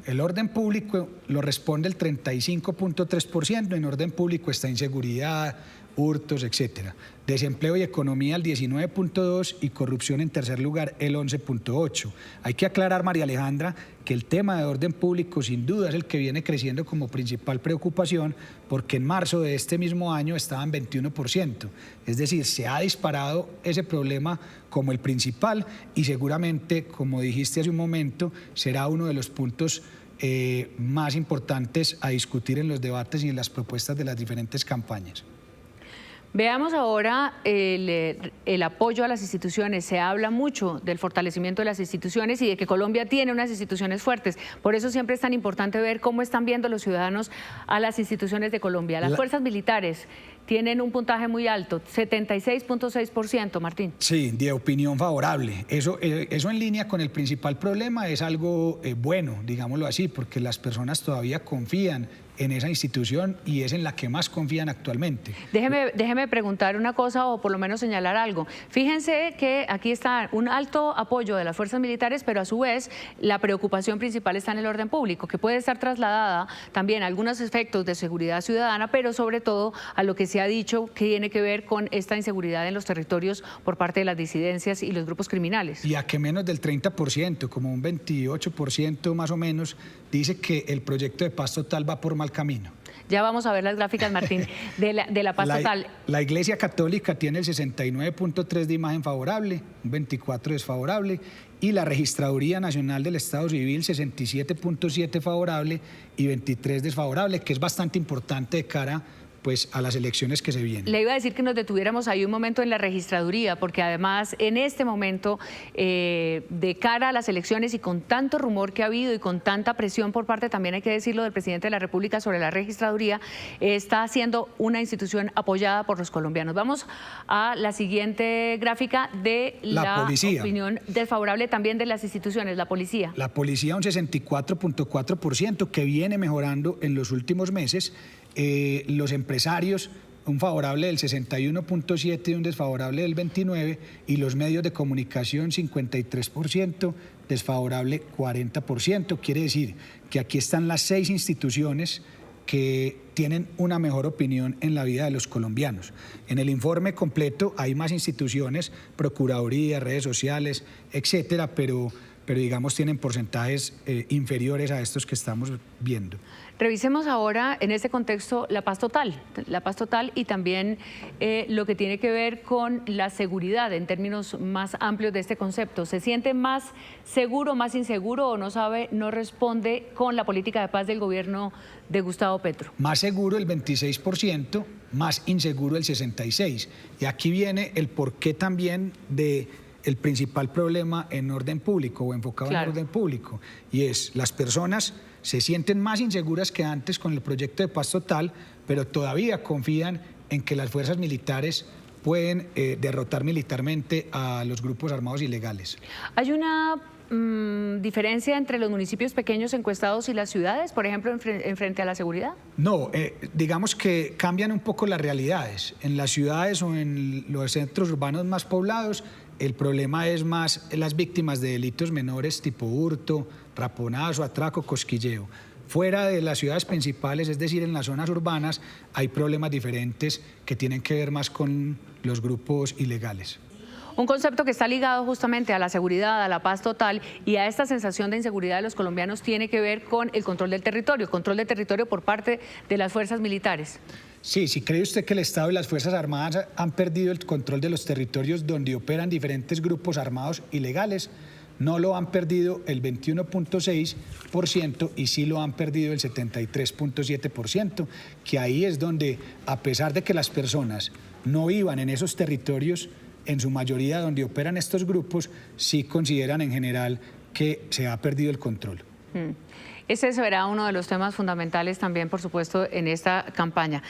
El orden público lo responde el 35.3%, en orden público está inseguridad, hurtos, etcétera. Desempleo y economía el 19.2% y corrupción en tercer lugar el 11.8%. Hay que aclarar, María Alejandra, que el tema de orden público sin duda es el que viene creciendo como principal preocupación, porque en marzo de este mismo año estaba en 21%. Es decir, se ha disparado ese problema como el principal y seguramente, como dijiste hace un momento, será uno de los puntos más importantes a discutir en los debates y en las propuestas de las diferentes campañas. Veamos ahora el apoyo a las instituciones. Se habla mucho del fortalecimiento de las instituciones y de que Colombia tiene unas instituciones fuertes. Por eso siempre es tan importante ver cómo están viendo los ciudadanos a las instituciones de Colombia. Las fuerzas militares tienen un puntaje muy alto, 76.6%, Martín. Sí, de opinión favorable. Eso en línea con el principal problema es algo bueno, digámoslo así, porque las personas todavía confían en esa institución y es en la que más confían actualmente. Déjeme preguntar una cosa o por lo menos señalar algo. Fíjense que aquí está un alto apoyo de las fuerzas militares, pero a su vez la preocupación principal está en el orden público, que puede estar trasladada también a algunos efectos de seguridad ciudadana, pero sobre todo a lo que se ha dicho que tiene que ver con esta inseguridad en los territorios por parte de las disidencias y los grupos criminales. Y a que menos del 30%, como un 28% más o menos, dice que el proyecto de paz total va por mal camino. Ya vamos a ver las gráficas, Martín, de la paz total. La Iglesia Católica tiene el 69.3 de imagen favorable, un 24 desfavorable, y la Registraduría Nacional del Estado Civil 67.7 favorable y 23 desfavorable, que es bastante importante de cara pues a las elecciones que se vienen. Le iba a decir que nos detuviéramos ahí un momento en la registraduría, porque además en este momento, de cara a las elecciones y con tanto rumor que ha habido y con tanta presión por parte, también hay que decirlo, del presidente de la República sobre la registraduría, está siendo una institución apoyada por los colombianos. Vamos a la siguiente gráfica de la opinión desfavorable también de las instituciones, la policía. La policía un 64.4% que viene mejorando en los últimos meses. Los empresarios, un favorable del 61.7% y un desfavorable del 29%, y los medios de comunicación 53%, desfavorable 40%. Quiere decir que aquí están las 6 instituciones que tienen una mejor opinión en la vida de los colombianos. En el informe completo hay más instituciones, Procuraduría, redes sociales, etcétera, pero digamos tienen porcentajes inferiores a estos que estamos viendo. Revisemos ahora en este contexto la paz total y también lo que tiene que ver con la seguridad en términos más amplios de este concepto. ¿Se siente más seguro, más inseguro o no sabe, no responde con la política de paz del gobierno de Gustavo Petro? Más seguro el 26%, más inseguro el 66%. Y aquí viene el porqué también de el principal problema en orden público o enfocado en orden público, y es las personas se sienten más inseguras que antes con el proyecto de paz total, pero todavía confían en que las fuerzas militares pueden derrotar militarmente a los grupos armados ilegales. Hay una diferencia entre los municipios pequeños encuestados y las ciudades, por ejemplo, en frente a la seguridad? No, digamos que cambian un poco las realidades. En las ciudades o en los centros urbanos más poblados, el problema es más las víctimas de delitos menores tipo hurto, raponazo, atraco, cosquilleo. fuera de las ciudades principales, es decir, en las zonas urbanas, hay problemas diferentes que tienen que ver más con los grupos ilegales. Un concepto que está ligado justamente a la seguridad, a la paz total y a esta sensación de inseguridad de los colombianos tiene que ver con el control del territorio por parte de las fuerzas militares. Sí, si cree usted que el Estado y las Fuerzas Armadas han perdido el control de los territorios donde operan diferentes grupos armados ilegales, no lo han perdido el 21.6% y sí lo han perdido el 73.7%, que ahí es donde, a pesar de que las personas no iban en esos territorios, en su mayoría donde operan estos grupos, sí consideran en general que se ha perdido el control. Ese será uno de los temas fundamentales también, por supuesto, en esta campaña.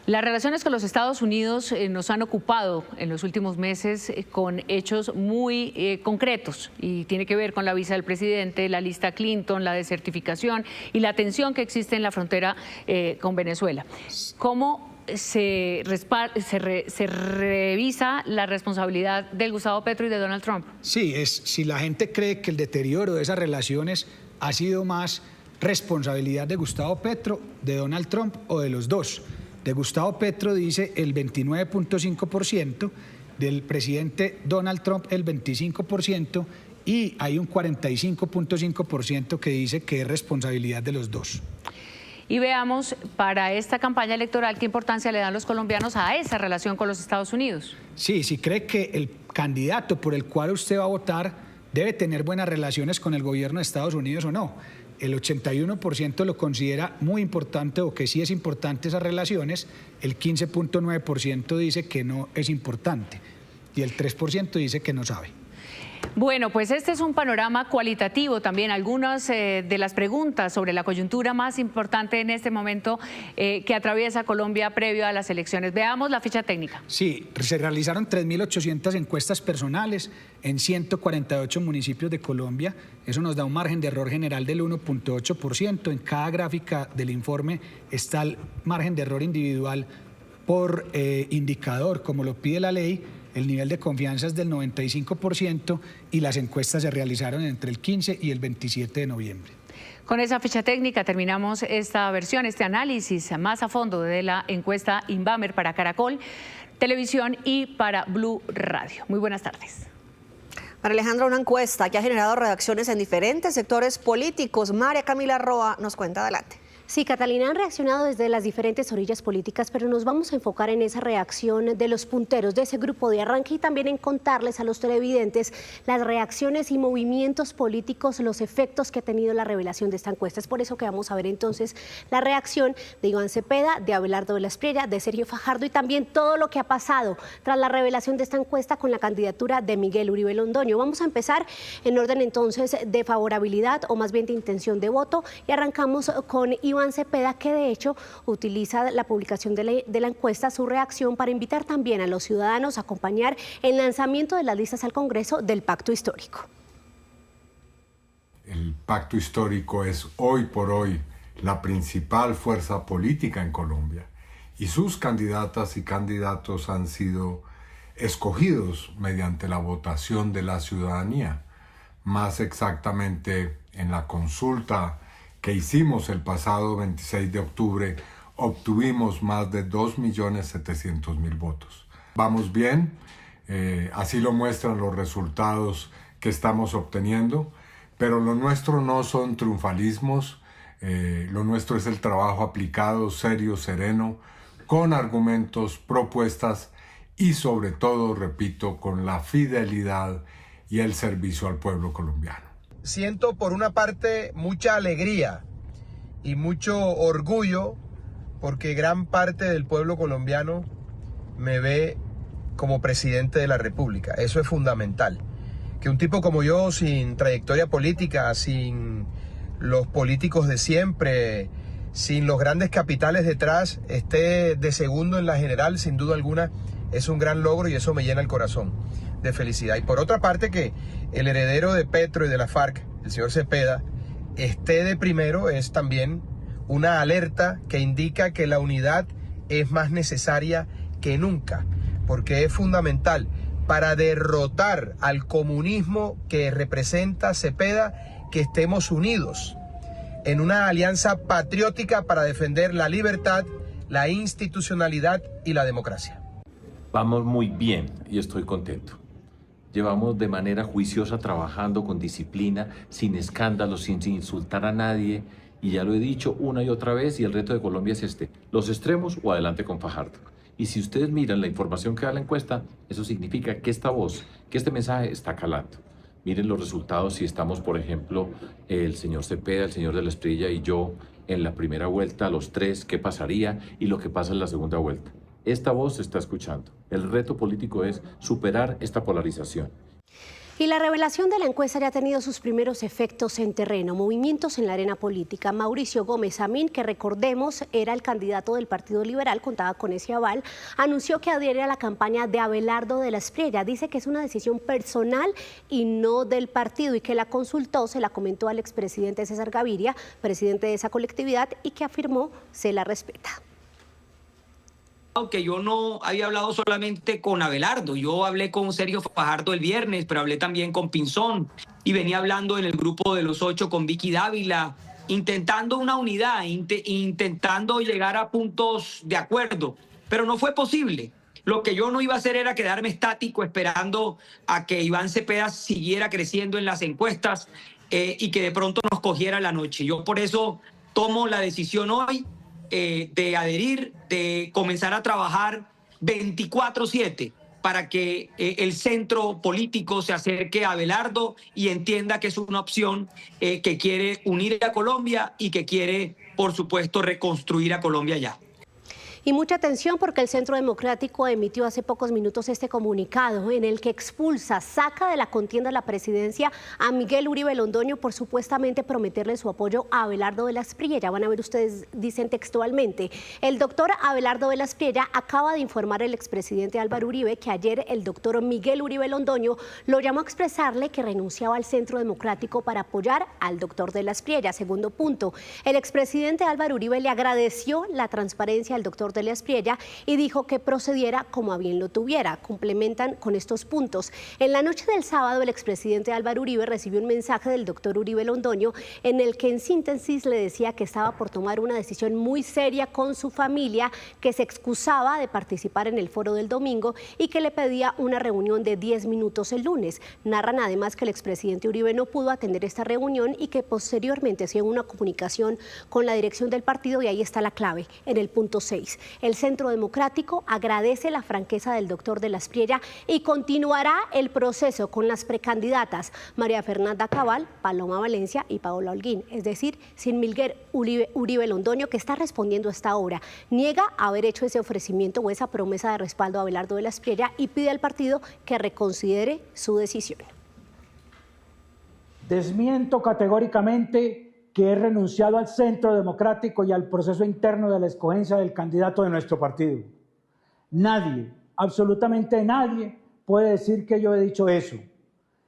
Las relaciones con los Estados Unidos nos han ocupado en los últimos meses con hechos muy concretos y tiene que ver con la visa del presidente, la lista Clinton, la desertificación y la tensión que existe en la frontera con Venezuela. ¿Cómo se revisa la responsabilidad de Gustavo Petro y de Donald Trump? Sí, si la gente cree que el deterioro de esas relaciones ha sido más responsabilidad de Gustavo Petro, de Donald Trump o de los dos. De Gustavo Petro dice el 29.5%, del presidente Donald Trump el 25% y hay un 45.5% que dice que es responsabilidad de los dos. Y veamos para esta campaña electoral qué importancia le dan los colombianos a esa relación con los Estados Unidos. Sí, si cree que el candidato por el cual usted va a votar debe tener buenas relaciones con el gobierno de Estados Unidos o no. El 81% lo considera muy importante o que sí es importante esas relaciones, el 15.9% dice que no es importante y el 3% dice que no sabe. Bueno, pues este es un panorama cualitativo también. Algunas de las preguntas sobre la coyuntura más importante en este momento que atraviesa Colombia previo a las elecciones. Veamos la ficha técnica. Sí, se realizaron 3.800 encuestas personales en 148 municipios de Colombia. Eso nos da un margen de error general del 1.8%. En cada gráfica del informe está el margen de error individual por indicador, como lo pide la ley. El nivel de confianza es del 95% y las encuestas se realizaron entre el 15 y el 27 de noviembre. Con esa ficha técnica terminamos esta versión, este análisis más a fondo de la encuesta Inbamer para Caracol Televisión y para Blue Radio. Muy buenas tardes. Para Alejandra, una encuesta que ha generado reacciones en diferentes sectores políticos. María Camila Roa nos cuenta, adelante. Sí, Catalina, han reaccionado desde las diferentes orillas políticas, pero nos vamos a enfocar en esa reacción de los punteros de ese grupo de arranque y también en contarles a los televidentes las reacciones y movimientos políticos, los efectos que ha tenido la revelación de esta encuesta. Es por eso que vamos a ver entonces la reacción de Iván Cepeda, de Abelardo de la Espriella, de Sergio Fajardo y también todo lo que ha pasado tras la revelación de esta encuesta con la candidatura de Miguel Uribe Londoño. Vamos a empezar en orden entonces de favorabilidad o más bien de intención de voto y arrancamos con Iván Cepeda, que de hecho utiliza la publicación de la encuesta, su reacción, para invitar también a los ciudadanos a acompañar el lanzamiento de las listas al Congreso del Pacto Histórico. El Pacto Histórico es hoy por hoy la principal fuerza política en Colombia y sus candidatas y candidatos han sido escogidos mediante la votación de la ciudadanía, más exactamente en la consulta que hicimos el pasado 26 de octubre, obtuvimos más de 2.700.000 votos. Vamos bien, así lo muestran los resultados que estamos obteniendo, pero lo nuestro no son triunfalismos, lo nuestro es el trabajo aplicado, serio, sereno, con argumentos, propuestas y sobre todo, repito, con la fidelidad y el servicio al pueblo colombiano. Siento por una parte mucha alegría y mucho orgullo porque gran parte del pueblo colombiano me ve como presidente de la República. Eso es fundamental. Que un tipo como yo, sin trayectoria política, sin los políticos de siempre, sin los grandes capitales detrás, esté de segundo en la general, sin duda alguna, es un gran logro y eso me llena el corazón de felicidad. Y por otra parte, que el heredero de Petro y de la FARC, el señor Cepeda, esté de primero es también una alerta que indica que la unidad es más necesaria que nunca, porque es fundamental para derrotar al comunismo que representa Cepeda que estemos unidos. en una alianza patriótica para defender la libertad, la institucionalidad y la democracia. Vamos muy bien y estoy contento. Llevamos de manera juiciosa trabajando con disciplina, sin escándalos, sin insultar a nadie. Y ya lo he dicho una y otra vez, y el reto de Colombia es este: los extremos o adelante con Fajardo. Y si ustedes miran la información que da la encuesta, eso significa que esta voz, que este mensaje está calando. Miren los resultados si estamos, por ejemplo, el señor Cepeda, el señor de la Espriella y yo en la primera vuelta, los tres, qué pasaría y lo que pasa en la segunda vuelta. Esta voz se está escuchando. El reto político es superar esta polarización. Y la revelación de la encuesta ya ha tenido sus primeros efectos en terreno, movimientos en la arena política. Mauricio Gómez Amín, que recordemos era el candidato del Partido Liberal, contaba con ese aval, anunció que adhiere a la campaña de Abelardo de la Espriella. Dice que es una decisión personal y no del partido, y que la consultó, se la comentó al expresidente César Gaviria, presidente de esa colectividad, y que afirmó se la respeta. Que yo no había hablado solamente con Abelardo, yo hablé con Sergio Fajardo el viernes, pero hablé también con Pinzón y venía hablando en el grupo de los 8 con Vicky Dávila, intentando una unidad, intentando llegar a puntos de acuerdo, pero no fue posible. Lo que yo no iba a hacer era quedarme estático esperando a que Iván Cepeda siguiera creciendo en las encuestas y que de pronto nos cogiera la noche. Yo por eso tomo la decisión hoy de adherir, de comenzar a trabajar 24/7 para que el centro político se acerque a Abelardo y entienda que es una opción que quiere unir a Colombia y que quiere, por supuesto, reconstruir a Colombia ya. Y mucha atención porque el Centro Democrático emitió hace pocos minutos este comunicado en el que expulsa, saca de la contienda de la presidencia a Miguel Uribe Londoño por supuestamente prometerle su apoyo a Abelardo de la Espriella. Ya van a ver ustedes, dicen textualmente: el doctor Abelardo de la Espriella acaba de informar al expresidente Álvaro Uribe que ayer el doctor Miguel Uribe Londoño lo llamó a expresarle que renunciaba al Centro Democrático para apoyar al doctor de la Espriella. Segundo punto, el expresidente Álvaro Uribe le agradeció la transparencia al doctor de la Espriella y dijo que procediera como a bien lo tuviera. Complementan con estos puntos: en la noche del sábado el expresidente Álvaro Uribe recibió un mensaje del doctor Uribe Londoño en el que en síntesis le decía que estaba por tomar una decisión muy seria con su familia, que se excusaba de participar en el foro del domingo y que le pedía una reunión de 10 minutos el lunes. Narran además que el expresidente Uribe no pudo atender esta reunión y que posteriormente hacía una comunicación con la dirección del partido, y ahí está la clave, en el punto 6. El Centro Democrático agradece la franqueza del doctor de la Espriella y continuará el proceso con las precandidatas María Fernanda Cabal, Paloma Valencia y Paola Holguín, es decir, sin Miguel Uribe Londoño, que está respondiendo hasta ahora. Niega haber hecho ese ofrecimiento o esa promesa de respaldo a Abelardo de la Espriella y pide al partido que reconsidere su decisión. Desmiento categóricamente que he renunciado al Centro Democrático y al proceso interno de la escogencia del candidato de nuestro partido. Nadie, absolutamente nadie, puede decir que yo he dicho eso.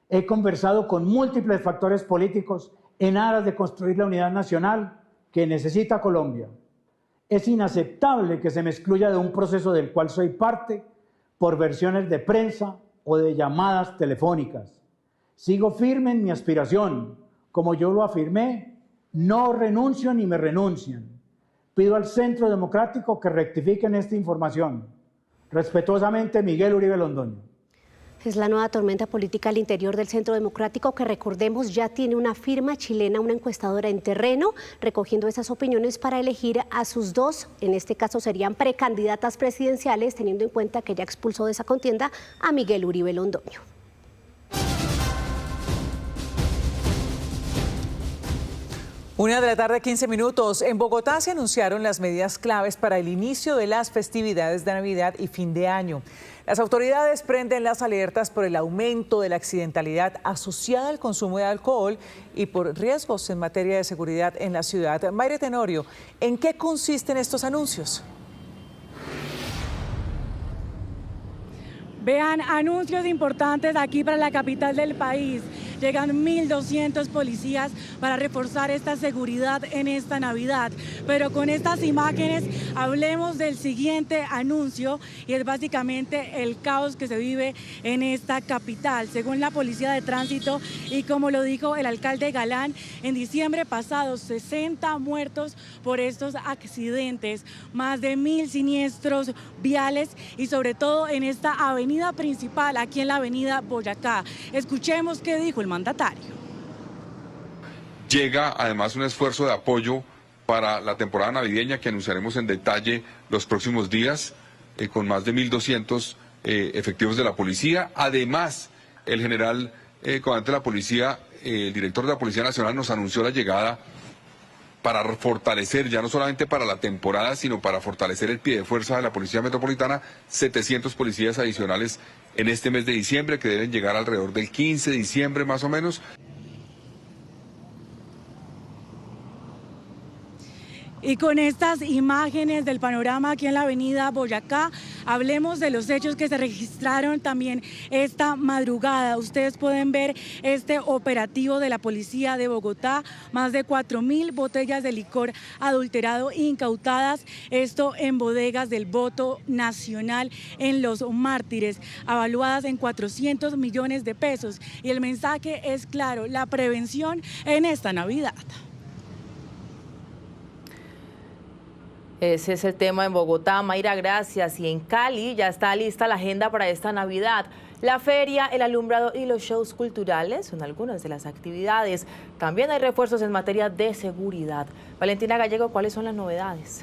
He conversado con múltiples factores políticos en aras de construir la unidad nacional que necesita Colombia. Es inaceptable que se me excluya de un proceso del cual soy parte por versiones de prensa o de llamadas telefónicas. Sigo firme en mi aspiración, como yo lo afirmé. No renuncio ni me renuncian. Pido al Centro Democrático que rectifiquen esta información. Respetuosamente, Miguel Uribe Londoño. Es la nueva tormenta política al interior del Centro Democrático, que recordemos ya tiene una firma chilena, una encuestadora en terreno, recogiendo esas opiniones para elegir a sus dos, en este caso serían precandidatas presidenciales, teniendo en cuenta que ya expulsó de esa contienda a Miguel Uribe Londoño. 1:15 p.m. En Bogotá se anunciaron las medidas claves para el inicio de las festividades de Navidad y fin de año. Las autoridades prenden las alertas por el aumento de la accidentalidad asociada al consumo de alcohol y por riesgos en materia de seguridad en la ciudad. Mayre Tenorio, ¿en qué consisten estos anuncios? Vean, anuncios importantes aquí para la capital del país. llegan 1.200 policías para reforzar esta seguridad en esta Navidad. Pero con estas imágenes hablemos del siguiente anuncio y es básicamente el caos que se vive en esta capital. Según la Policía de Tránsito y como lo dijo el alcalde Galán, en diciembre pasado 60 muertos por estos accidentes, más de 1.000 siniestros viales y sobre todo en esta avenida principal, aquí en la avenida Boyacá. Escuchemos qué dijo el mandatario. Llega además un esfuerzo de apoyo para la temporada navideña que anunciaremos en detalle los próximos días, con más de 1.200 efectivos de la policía. Además, el general comandante de la policía, el director de la Policía Nacional, nos anunció la llegada para fortalecer, ya no solamente para la temporada, sino para fortalecer el pie de fuerza de la Policía Metropolitana, 700 policías adicionales en este mes de diciembre, que deben llegar alrededor del 15 de diciembre más o menos. Y con estas imágenes del panorama aquí en la avenida Boyacá, hablemos de los hechos que se registraron también esta madrugada. Ustedes pueden ver este operativo de la policía de Bogotá, más de 4.000 botellas de licor adulterado incautadas, esto en bodegas del Voto Nacional en Los Mártires, avaluadas en 400 millones de pesos. Y el mensaje es claro, la prevención en esta Navidad. Ese es el tema en Bogotá, Mayra, gracias. Y en Cali ya está lista la agenda para esta Navidad. La feria, el alumbrado y los shows culturales son algunas de las actividades. También hay refuerzos en materia de seguridad. Valentina Gallego, ¿cuáles son las novedades?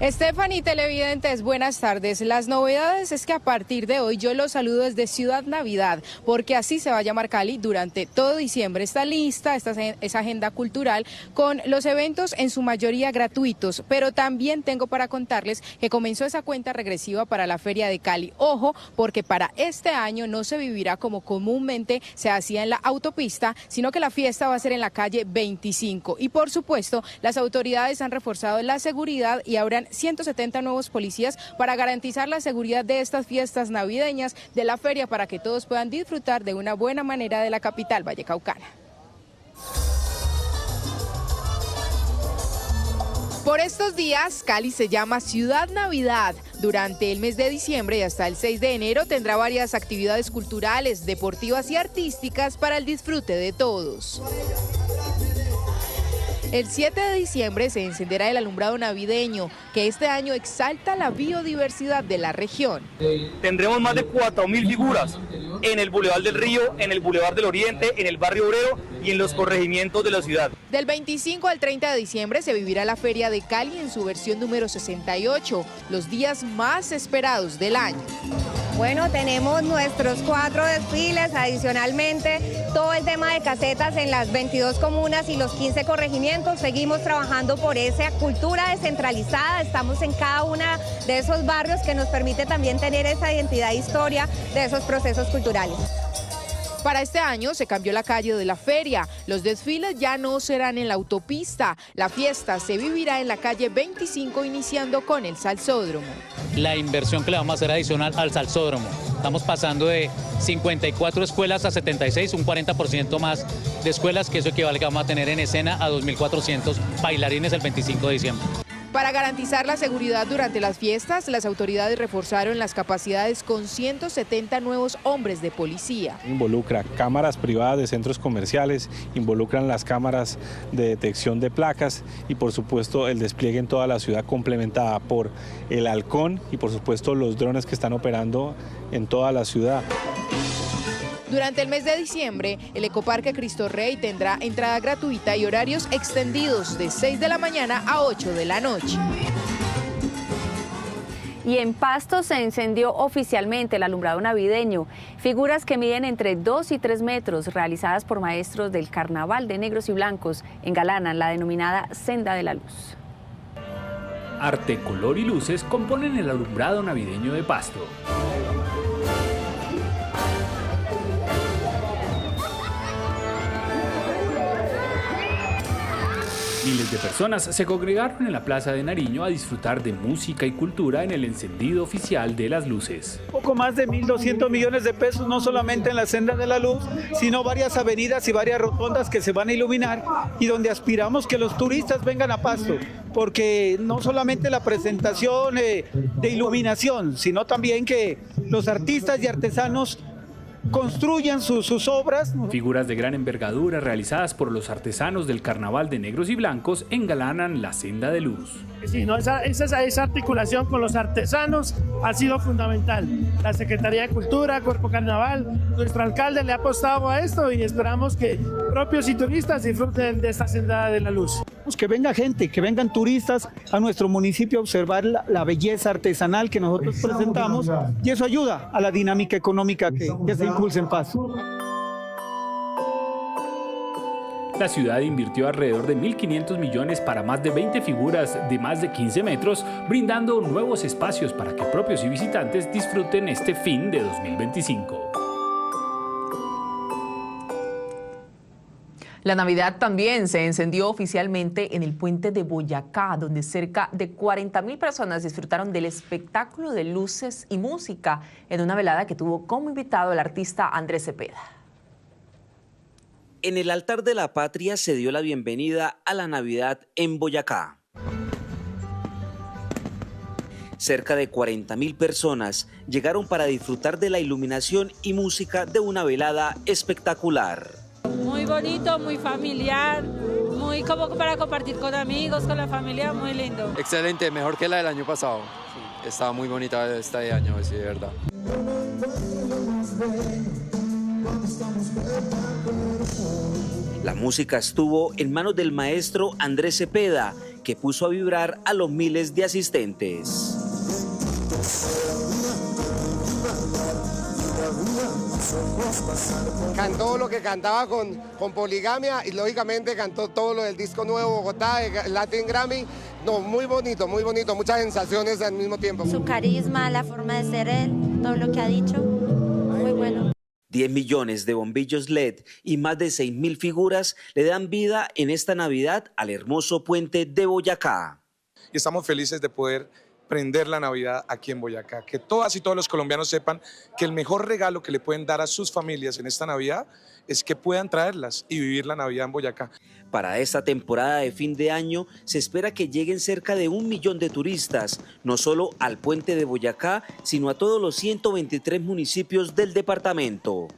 Stephanie, televidentes, buenas tardes. Las novedades es que a partir de hoy yo los saludo desde Ciudad Navidad, porque así se va a llamar Cali durante todo diciembre. Está lista esa agenda cultural con los eventos en su mayoría gratuitos, pero también tengo para contarles que comenzó esa cuenta regresiva para la Feria de Cali. Ojo, porque para este año no se vivirá como comúnmente se hacía en la autopista, sino que la fiesta va a ser en la calle 25. Y por supuesto, las autoridades han reforzado la seguridad y habrán 170 nuevos policías para garantizar la seguridad de estas fiestas navideñas de la feria para que todos puedan disfrutar de una buena manera de la capital vallecaucana. Por estos días, Cali se llama Ciudad Navidad. Durante el mes de diciembre y hasta el 6 de enero tendrá varias actividades culturales, deportivas y artísticas para el disfrute de todos. El 7 de diciembre se encenderá el alumbrado navideño, que este año exalta la biodiversidad de la región. Tendremos más de 4.000 figuras en el Boulevard del Río, en el Boulevard del Oriente, en el Barrio Obrero y en los corregimientos de la ciudad. Del 25 al 30 de diciembre se vivirá la Feria de Cali en su versión número 68, los días más esperados del año. Bueno, tenemos nuestros 4 desfiles, adicionalmente todo el tema de casetas en las 22 comunas y los 15 corregimientos. Seguimos trabajando por esa cultura descentralizada, estamos en cada uno de esos barrios que nos permite también tener esa identidad e historia de esos procesos culturales. Para este año se cambió la calle de la feria. Los desfiles ya no serán en la autopista. La fiesta se vivirá en la calle 25, iniciando con el Salsódromo. La inversión que le vamos a hacer adicional al Salsódromo. Estamos pasando de 54 escuelas a 76, un 40% más de escuelas, que eso equivale que vamos a tener en escena a 2.400 bailarines el 25 de diciembre. Para garantizar la seguridad durante las fiestas, las autoridades reforzaron las capacidades con 170 nuevos hombres de policía. Involucra cámaras privadas de centros comerciales, involucran las cámaras de detección de placas y por supuesto el despliegue en toda la ciudad complementada por el halcón y por supuesto los drones que están operando en toda la ciudad. Durante el mes de diciembre, el Ecoparque Cristo Rey tendrá entrada gratuita y horarios extendidos de 6 de la mañana a 8 de la noche. Y en Pasto se encendió oficialmente el alumbrado navideño. Figuras que miden entre 2 y 3 metros, realizadas por maestros del Carnaval de Negros y Blancos, engalanan la denominada Senda de la Luz. Arte, color y luces componen el alumbrado navideño de Pasto. Miles de personas se congregaron en la Plaza de Nariño a disfrutar de música y cultura en el encendido oficial de las luces. Poco más de 1.200 millones de pesos, no solamente en la Senda de la Luz, sino varias avenidas y varias rotondas que se van a iluminar y donde aspiramos que los turistas vengan a Pasto, porque no solamente la presentación de iluminación, sino también que los artistas y artesanos construyan sus obras. Figuras de gran envergadura realizadas por los artesanos del Carnaval de Negros y Blancos engalanan la Senda de Luz. Sí, no, esa articulación con los artesanos ha sido fundamental. La Secretaría de Cultura, Cuerpo Carnaval, nuestro alcalde le ha apostado a esto y esperamos que propios y turistas disfruten de esta Senda de la Luz. Que venga gente, que vengan turistas a nuestro municipio a observar la belleza artesanal que nosotros presentamos y eso ayuda a la dinámica económica que se impulsa en Pasto. La ciudad invirtió alrededor de 1.500 millones para más de 20 figuras de más de 15 metros, brindando nuevos espacios para que propios y visitantes disfruten este fin de 2025. La Navidad también se encendió oficialmente en el puente de Boyacá, donde cerca de 40.000 personas disfrutaron del espectáculo de luces y música en una velada que tuvo como invitado al artista Andrés Cepeda. En el altar de la patria se dio la bienvenida a la Navidad en Boyacá. Cerca de 40.000 personas llegaron para disfrutar de la iluminación y música de una velada espectacular. Muy bonito, muy familiar, muy como para compartir con amigos, con la familia, muy lindo. Excelente, mejor que la del año pasado. Sí, estaba muy bonita esta de año, sí, de verdad. La música estuvo en manos del maestro Andrés Cepeda, que puso a vibrar a los miles de asistentes. Cantó lo que cantaba con Poligamia y lógicamente cantó todo lo del disco nuevo Bogotá, Latin Grammy. No, muy bonito, muchas sensaciones al mismo tiempo. Su carisma, la forma de ser él, todo lo que ha dicho, muy bueno. 10 millones de bombillos LED y más de 6.000 figuras le dan vida en esta Navidad al hermoso puente de Boyacá. Y estamos felices de poder prender la Navidad aquí en Boyacá, que todas y todos los colombianos sepan que el mejor regalo que le pueden dar a sus familias en esta Navidad es que puedan traerlas y vivir la Navidad en Boyacá. Para esta temporada de fin de año se espera que lleguen cerca de 1 millón de turistas, no solo al puente de Boyacá, sino a todos los 123 municipios del departamento.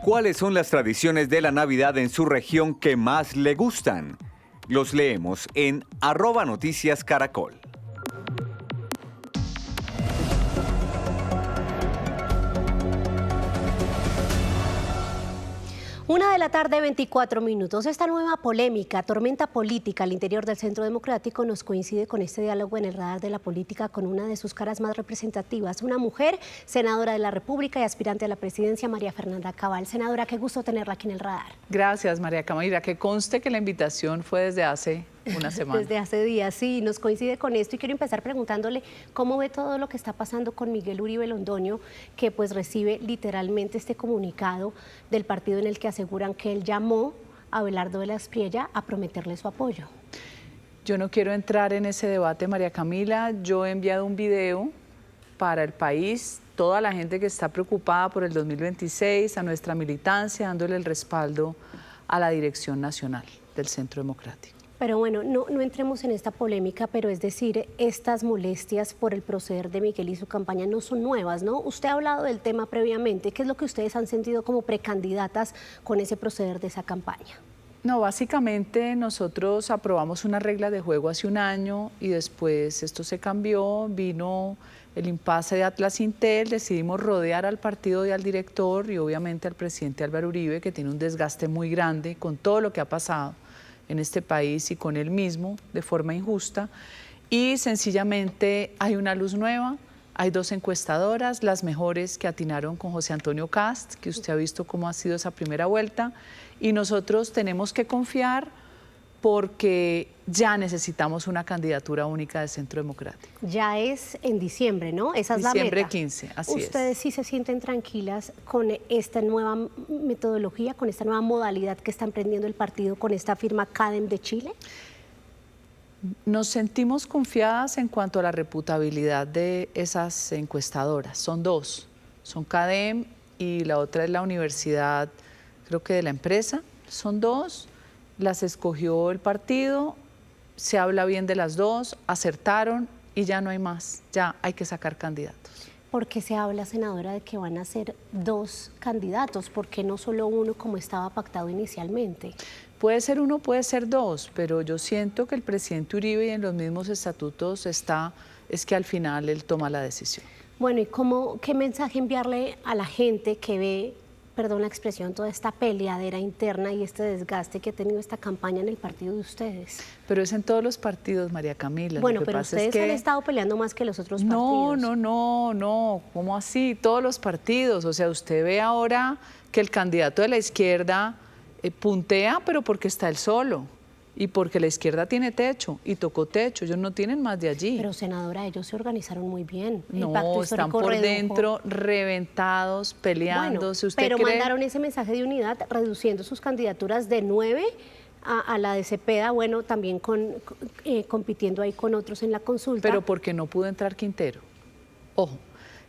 ¿Cuáles son las tradiciones de la Navidad en su región que más le gustan? Los leemos en @noticiascaracol. Una de la tarde, 24 minutos. Esta nueva polémica, tormenta política al interior del Centro Democrático nos coincide con este diálogo en el radar de la política con una de sus caras más representativas, una mujer, senadora de la República y aspirante a la presidencia, María Fernanda Cabal. Senadora, qué gusto tenerla aquí en el radar. Gracias, María Camila. Que conste que la invitación fue desde hace una semana. Desde hace días, sí, nos coincide con esto y quiero empezar preguntándole cómo ve todo lo que está pasando con Miguel Uribe Londoño, que pues recibe literalmente este comunicado del partido en el que aseguran que él llamó a Abelardo de la Espriella a prometerle su apoyo. Yo no quiero entrar en ese debate, María Camila. Yo he enviado un video para el país, toda la gente que está preocupada por el 2026, a nuestra militancia, dándole el respaldo a la dirección nacional del Centro Democrático. Pero bueno, no entremos en esta polémica, pero es decir, estas molestias por el proceder de Miguel y su campaña no son nuevas, ¿no? Usted ha hablado del tema previamente. ¿Qué es lo que ustedes han sentido como precandidatas con ese proceder de esa campaña? No, básicamente nosotros aprobamos una regla de juego hace un año y después esto se cambió, vino el impasse de Atlas Intel, decidimos rodear al partido y al director y obviamente al presidente Álvaro Uribe, que tiene un desgaste muy grande con todo lo que ha pasado en este país y con él mismo de forma injusta, y sencillamente hay una luz nueva, hay dos encuestadoras, las mejores que atinaron con José Antonio Cast, que usted ha visto cómo ha sido esa primera vuelta, y nosotros tenemos que confiar porque ya necesitamos una candidatura única de Centro Democrático. Ya es en diciembre, ¿no? Esa es la meta. Diciembre 15, así es. ¿Ustedes sí se sienten tranquilas con esta nueva metodología, con esta nueva modalidad que está emprendiendo el partido con esta firma CADEM de Chile? Nos sentimos confiadas en cuanto a la reputabilidad de esas encuestadoras. Son dos, son CADEM y la otra es la universidad, creo que de la empresa. Son dos, las escogió el partido, se habla bien de las dos, acertaron y ya no hay más, ya hay que sacar candidatos. ¿Por qué se habla, senadora, de que van a ser dos candidatos? ¿Por qué no solo uno como estaba pactado inicialmente? Puede ser uno, puede ser dos, pero yo siento que el presidente Uribe y en los mismos estatutos es que al final él toma la decisión. Bueno, ¿y qué mensaje enviarle a la gente que ve, perdón la expresión, toda esta peleadera interna y este desgaste que ha tenido esta campaña en el partido de ustedes? Pero es en todos los partidos, María Camila. Bueno, pero ustedes han estado peleando más que los otros partidos. No, ¿cómo así? Todos los partidos, o sea, usted ve ahora que el candidato de la izquierda puntea, pero porque está él solo. Y porque la izquierda tiene techo y tocó techo, ellos no tienen más de allí. Pero senadora, ellos se organizaron muy bien. No, están por dentro reventados, peleando. Bueno, si usted pero cree... mandaron ese mensaje de unidad reduciendo sus candidaturas de 9 a la de Cepeda, bueno, también compitiendo ahí con otros en la consulta. Pero porque no pudo entrar Quintero. Ojo,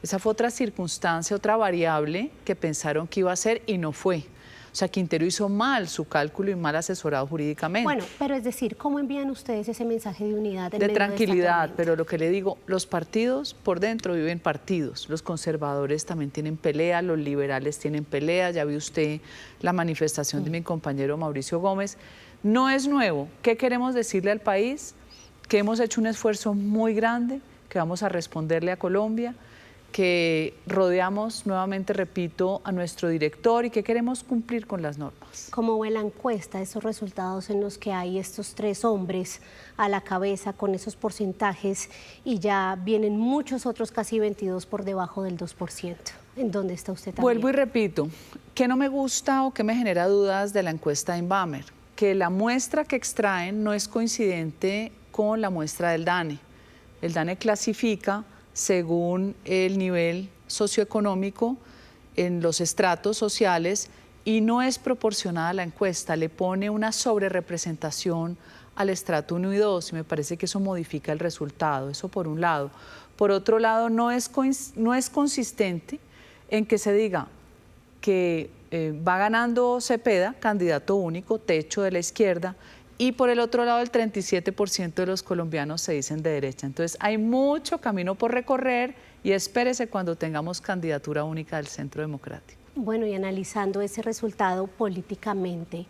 esa fue otra circunstancia, otra variable que pensaron que iba a ser y no fue. O sea, Quintero hizo mal su cálculo y mal asesorado jurídicamente. Bueno, pero es decir, ¿cómo envían ustedes ese mensaje de unidad? De tranquilidad, pero lo que le digo, los partidos por dentro viven partidos. Los conservadores también tienen pelea, los liberales tienen pelea. Ya vio usted la manifestación de mi compañero Mauricio Gómez. No es nuevo. ¿Qué queremos decirle al país? Que hemos hecho un esfuerzo muy grande, que vamos a responderle a Colombia, que rodeamos nuevamente, repito, a nuestro director y que queremos cumplir con las normas. ¿Cómo ve la encuesta, esos resultados en los que hay estos 3 hombres a la cabeza con esos porcentajes y ya vienen muchos otros casi 22 por debajo del 2%? ¿En dónde está usted también? Vuelvo y repito, ¿qué no me gusta o qué me genera dudas de la encuesta de Inbamer? Que la muestra que extraen no es coincidente con la muestra del DANE. El DANE clasifica según el nivel socioeconómico en los estratos sociales y no es proporcionada a la encuesta, le pone una sobrerepresentación al estrato 1 y 2 y me parece que eso modifica el resultado, eso por un lado. Por otro lado, no es consistente en que se diga que va ganando Cepeda, candidato único, techo de la izquierda, y por el otro lado el 37% de los colombianos se dicen de derecha. Entonces hay mucho camino por recorrer y espérese cuando tengamos candidatura única del Centro Democrático. Bueno, y analizando ese resultado políticamente,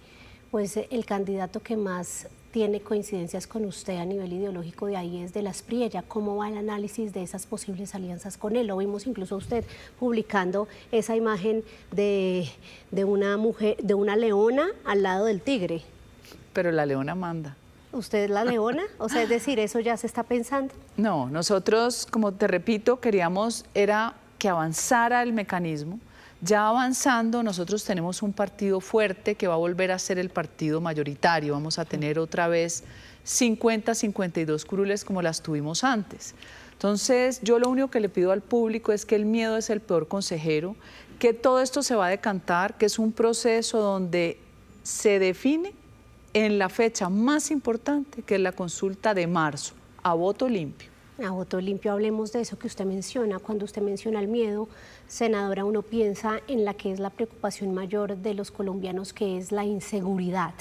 pues el candidato que más tiene coincidencias con usted a nivel ideológico de ahí es de las Aspriella. ¿Cómo va el análisis de esas posibles alianzas con él? Lo vimos incluso usted publicando esa imagen de una mujer, de una leona al lado del tigre. Pero la leona manda. ¿Usted es la leona? O sea, es decir, ¿eso ya se está pensando? No, nosotros, como te repito, queríamos era que avanzara el mecanismo. Ya avanzando, nosotros tenemos un partido fuerte que va a volver a ser el partido mayoritario. Vamos a tener otra vez 50, 52 curules como las tuvimos antes. Entonces, yo lo único que le pido al público es que el miedo es el peor consejero, que todo esto se va a decantar, que es un proceso donde se define en la fecha más importante, que es la consulta de marzo, a voto limpio. A voto limpio, hablemos de eso que usted menciona. Cuando usted menciona el miedo, senadora, uno piensa en la que es la preocupación mayor de los colombianos, que es la inseguridad.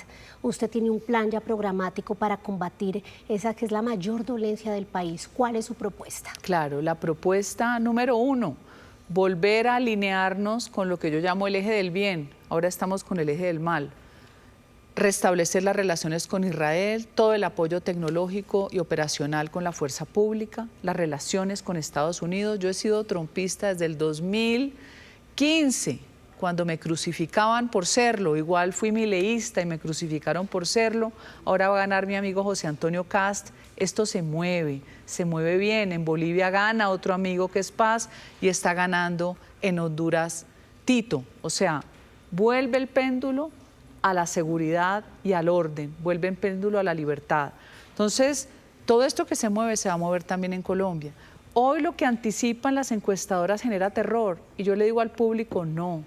Usted tiene un plan ya programático para combatir esa que es la mayor dolencia del país. ¿Cuál es su propuesta? Claro, la propuesta número 1, volver a alinearnos con lo que yo llamo el eje del bien. Ahora estamos con el eje del mal. Restablecer las relaciones con Israel, todo el apoyo tecnológico y operacional con la fuerza pública, las relaciones con Estados Unidos. Yo he sido trumpista desde el 2015, cuando me crucificaban por serlo. Igual fui mileísta y me crucificaron por serlo. Ahora va a ganar mi amigo José Antonio Cast. Esto se mueve bien. En Bolivia gana otro amigo que es Paz y está ganando en Honduras Tito. O sea, vuelve el péndulo a la seguridad y al orden, vuelve en péndulo a la libertad. Entonces, todo esto que se mueve se va a mover también en Colombia. Hoy lo que anticipan las encuestadoras genera terror y yo le digo al público, no.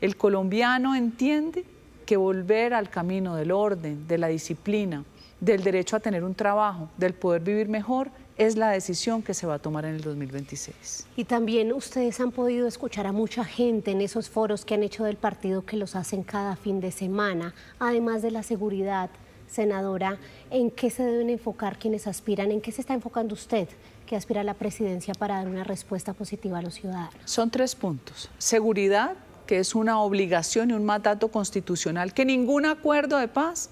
El colombiano entiende que volver al camino del orden, de la disciplina, del derecho a tener un trabajo, del poder vivir mejor, es la decisión que se va a tomar en el 2026. Y también ustedes han podido escuchar a mucha gente en esos foros que han hecho del partido, que los hacen cada fin de semana, además de la seguridad. Senadora, ¿en qué se deben enfocar quienes aspiran? ¿En qué se está enfocando usted, que aspira a la presidencia, para dar una respuesta positiva a los ciudadanos? Son 3 puntos. Seguridad, que es una obligación y un mandato constitucional que ningún acuerdo de paz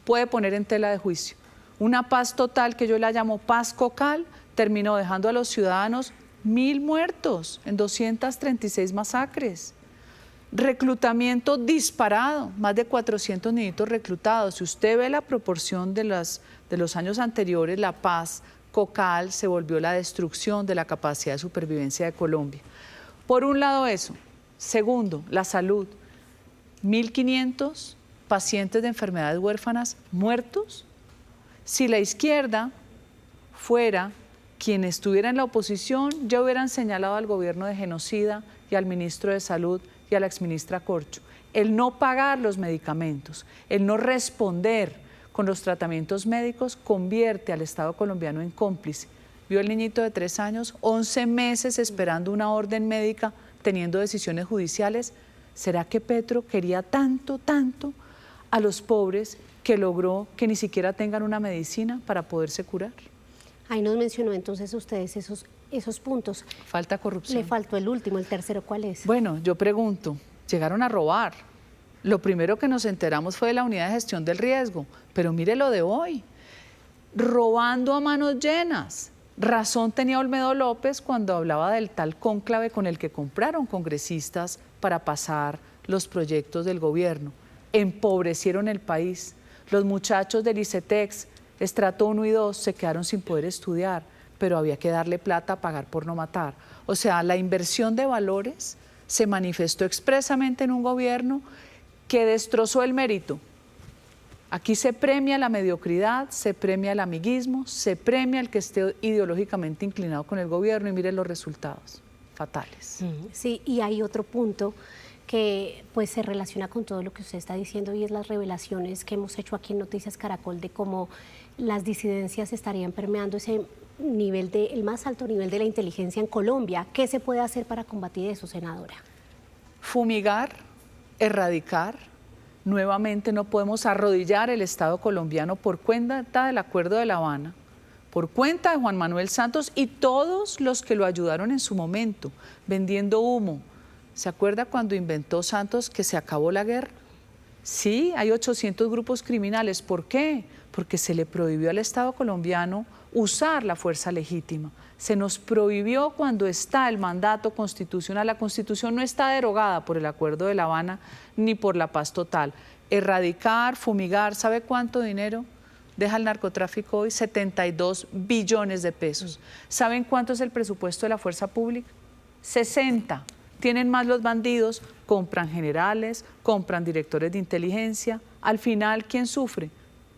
puede poner en tela de juicio. Una paz total, que yo la llamo paz cocal, terminó dejando a los ciudadanos 1.000 muertos en 236 masacres. Reclutamiento disparado, más de 400 niñitos reclutados. Si usted ve la proporción de los años anteriores, la paz cocal se volvió la destrucción de la capacidad de supervivencia de Colombia. Por un lado eso. Segundo, la salud. 1.500 pacientes de enfermedades huérfanas muertos. Si la izquierda fuera quien estuviera en la oposición, ya hubieran señalado al gobierno de genocida y al ministro de Salud y a la exministra Corcho. El no pagar los medicamentos, el no responder con los tratamientos médicos convierte al Estado colombiano en cómplice. Vio el niñito de 3 años, 11 meses esperando una orden médica, teniendo decisiones judiciales. ¿Será que Petro quería tanto a los pobres que logró que ni siquiera tengan una medicina para poderse curar? Ahí nos mencionó entonces ustedes esos puntos. Falta corrupción. Le faltó el último, el tercero, ¿cuál es? Bueno, yo pregunto, llegaron a robar. Lo primero que nos enteramos fue de la unidad de gestión del riesgo, pero mire lo de hoy, robando a manos llenas. Razón tenía Olmedo López cuando hablaba del tal cónclave con el que compraron congresistas para pasar los proyectos del gobierno. Empobrecieron el país. Los muchachos del ICETEX, Estrato 1 y 2, se quedaron sin poder estudiar, pero había que darle plata a pagar por no matar. O sea, la inversión de valores se manifestó expresamente en un gobierno que destrozó el mérito. Aquí se premia la mediocridad, se premia el amiguismo, se premia el que esté ideológicamente inclinado con el gobierno y miren los resultados, fatales. Sí, y hay otro punto que pues se relaciona con todo lo que usted está diciendo y es las revelaciones que hemos hecho aquí en Noticias Caracol de cómo las disidencias estarían permeando ese nivel el más alto nivel de la inteligencia en Colombia. ¿Qué se puede hacer para combatir eso, senadora? Fumigar, erradicar. Nuevamente no podemos arrodillar el Estado colombiano por cuenta del Acuerdo de La Habana, por cuenta de Juan Manuel Santos y todos los que lo ayudaron en su momento, vendiendo humo. ¿Se acuerda cuando inventó Santos que se acabó la guerra? Sí, hay 800 grupos criminales. ¿Por qué? Porque se le prohibió al Estado colombiano usar la fuerza legítima. Se nos prohibió cuando está el mandato constitucional. La Constitución no está derogada por el Acuerdo de La Habana ni por la paz total. Erradicar, fumigar, ¿sabe cuánto dinero deja el narcotráfico hoy? 72 billones de pesos. ¿Saben cuánto es el presupuesto de la fuerza pública? 60. Tienen más los bandidos, compran generales, compran directores de inteligencia. Al final, ¿quién sufre?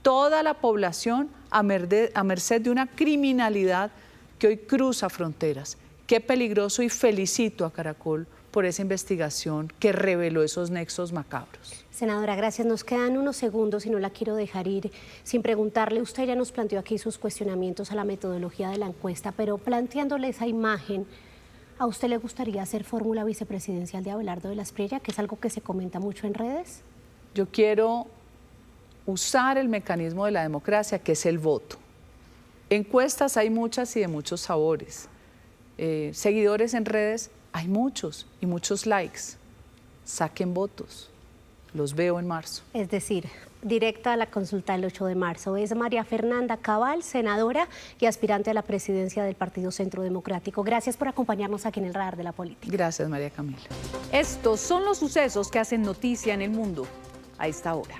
Toda la población a merced de una criminalidad que hoy cruza fronteras. Qué peligroso, y felicito a Caracol por esa investigación que reveló esos nexos macabros. Senadora, gracias. Nos quedan unos segundos y no la quiero dejar ir sin preguntarle. Usted ya nos planteó aquí sus cuestionamientos a la metodología de la encuesta, pero planteándole esa imagen, ¿a usted le gustaría ser fórmula vicepresidencial de Abelardo de la Espriella, que es algo que se comenta mucho en redes? Yo quiero usar el mecanismo de la democracia, que es el voto. Encuestas hay muchas y de muchos sabores. Seguidores en redes hay muchos y muchos likes. Saquen votos. Los veo en marzo. Es decir, directa a la consulta el 8 de marzo. Es María Fernanda Cabal, senadora y aspirante a la presidencia del Partido Centro Democrático. Gracias por acompañarnos aquí en el Radar de la Política. Gracias, María Camila. Estos son los sucesos que hacen noticia en el mundo a esta hora.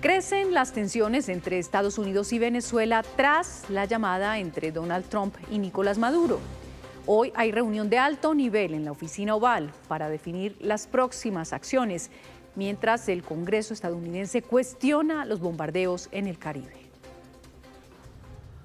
Crecen las tensiones entre Estados Unidos y Venezuela tras la llamada entre Donald Trump y Nicolás Maduro. Hoy hay reunión de alto nivel en la Oficina Oval para definir las próximas acciones, mientras el Congreso estadounidense cuestiona los bombardeos en el Caribe.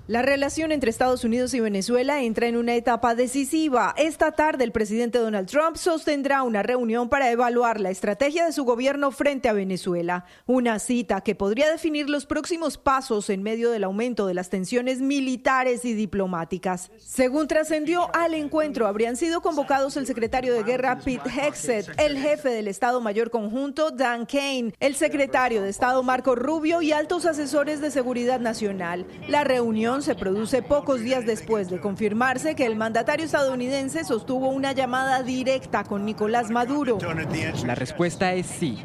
La relación entre Estados Unidos y Venezuela entra en una etapa decisiva. Esta tarde el presidente Donald Trump sostendrá una reunión para evaluar la estrategia de su gobierno frente a Venezuela. Una cita que podría definir los próximos pasos en medio del aumento de las tensiones militares y diplomáticas. Según trascendió, al encuentro habrían sido convocados el secretario de Guerra Pete Hegseth, el jefe del Estado Mayor Conjunto Dan Kane, el secretario de Estado Marco Rubio y altos asesores de seguridad nacional. La reunión se produce pocos días después de confirmarse que el mandatario estadounidense sostuvo una llamada directa con Nicolás Maduro. La respuesta es sí.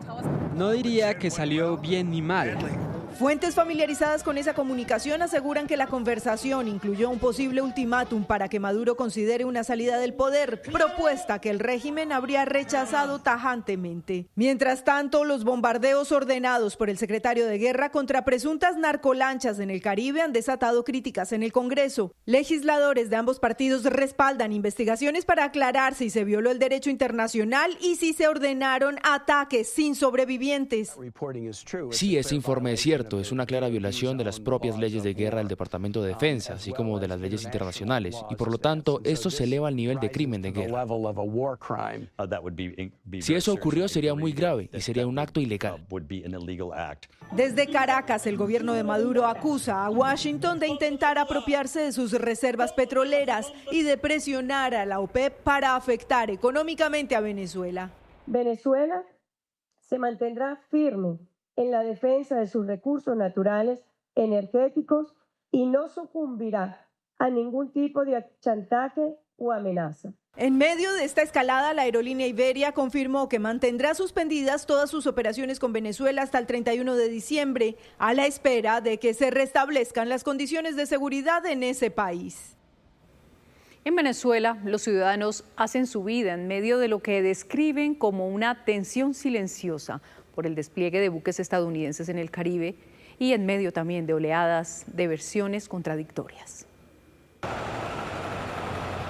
No diría que salió bien ni mal. Fuentes familiarizadas con esa comunicación aseguran que la conversación incluyó un posible ultimátum para que Maduro considere una salida del poder, propuesta que el régimen habría rechazado tajantemente. Mientras tanto, los bombardeos ordenados por el secretario de Guerra contra presuntas narcolanchas en el Caribe han desatado críticas en el Congreso. Legisladores de ambos partidos respaldan investigaciones para aclarar si se violó el derecho internacional y si se ordenaron ataques sin sobrevivientes. Sí, ese informe es cierto. Es una clara violación de las propias leyes de guerra del Departamento de Defensa, así como de las leyes internacionales, y por lo tanto esto se eleva al nivel de crimen de guerra. Si eso ocurrió sería muy grave y sería un acto ilegal. Desde Caracas, el gobierno de Maduro acusa a Washington de intentar apropiarse de sus reservas petroleras y de presionar a la OPEP para afectar económicamente a Venezuela. Venezuela se mantendrá firme en la defensa de sus recursos naturales, energéticos, y no sucumbirá a ningún tipo de chantaje o amenaza. En medio de esta escalada, la aerolínea Iberia confirmó que mantendrá suspendidas todas sus operaciones con Venezuela hasta el 31 de diciembre, a la espera de que se restablezcan las condiciones de seguridad en ese país. En Venezuela, los ciudadanos hacen su vida en medio de lo que describen como una tensión silenciosa por el despliegue de buques estadounidenses en el Caribe y en medio también de oleadas de versiones contradictorias.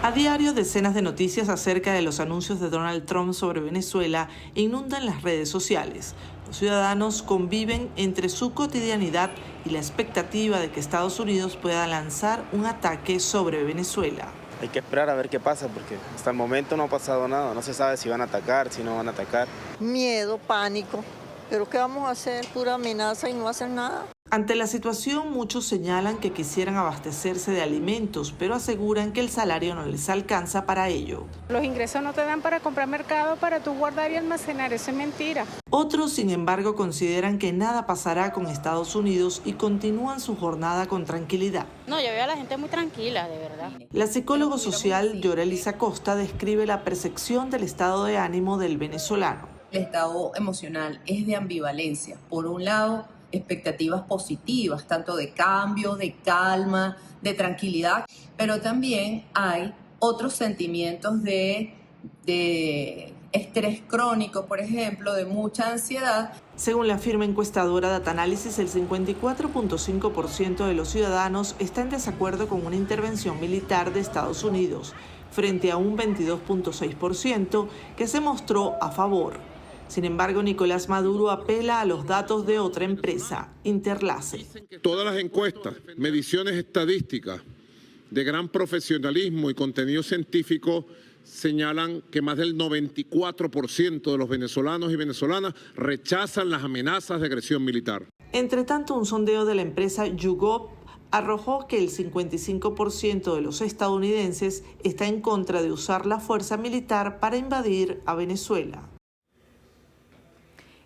A diario, decenas de noticias acerca de los anuncios de Donald Trump sobre Venezuela inundan las redes sociales. Los ciudadanos conviven entre su cotidianidad y la expectativa de que Estados Unidos pueda lanzar un ataque sobre Venezuela. Hay que esperar a ver qué pasa, porque hasta el momento no ha pasado nada. No se sabe si van a atacar, si no van a atacar. Miedo, pánico. ¿Pero qué vamos a hacer? Pura amenaza y no hacer nada. Ante la situación, muchos señalan que quisieran abastecerse de alimentos, pero aseguran que el salario no les alcanza para ello. Los ingresos no te dan para comprar mercado, para tú guardar y almacenar, eso es mentira. Otros, sin embargo, consideran que nada pasará con Estados Unidos y continúan su jornada con tranquilidad. No, yo veo a la gente muy tranquila, de verdad. La psicóloga social Yorelis Acosta describe la percepción del estado de ánimo del venezolano. El estado emocional es de ambivalencia. Por un lado, expectativas positivas, tanto de cambio, de calma, de tranquilidad, pero también hay otros sentimientos de estrés crónico, por ejemplo, de mucha ansiedad. Según la firma encuestadora Datanálisis, el 54.5% de los ciudadanos está en desacuerdo con una intervención militar de Estados Unidos, frente a un 22.6% que se mostró a favor. Sin embargo, Nicolás Maduro apela a los datos de otra empresa, Interlace. Todas las encuestas, mediciones estadísticas de gran profesionalismo y contenido científico señalan que más del 94% de los venezolanos y venezolanas rechazan las amenazas de agresión militar. Entre tanto, un sondeo de la empresa YouGov arrojó que el 55% de los estadounidenses está en contra de usar la fuerza militar para invadir a Venezuela.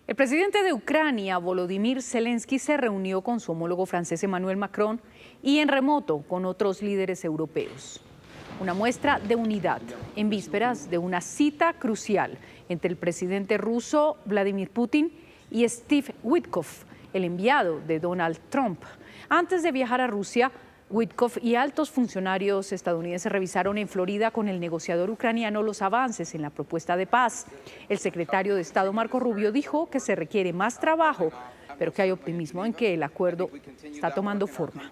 El presidente de Ucrania, Volodymyr Zelensky, se reunió con su homólogo francés Emmanuel Macron y en remoto con otros líderes europeos. Una muestra de unidad en vísperas de una cita crucial entre el presidente ruso Vladimir Putin y Steve Witkoff, el enviado de Donald Trump. Antes de viajar a Rusia, Witkoff y altos funcionarios estadounidenses revisaron en Florida con el negociador ucraniano los avances en la propuesta de paz. El secretario de Estado Marco Rubio dijo que se requiere más trabajo, pero que hay optimismo en que el acuerdo está tomando forma.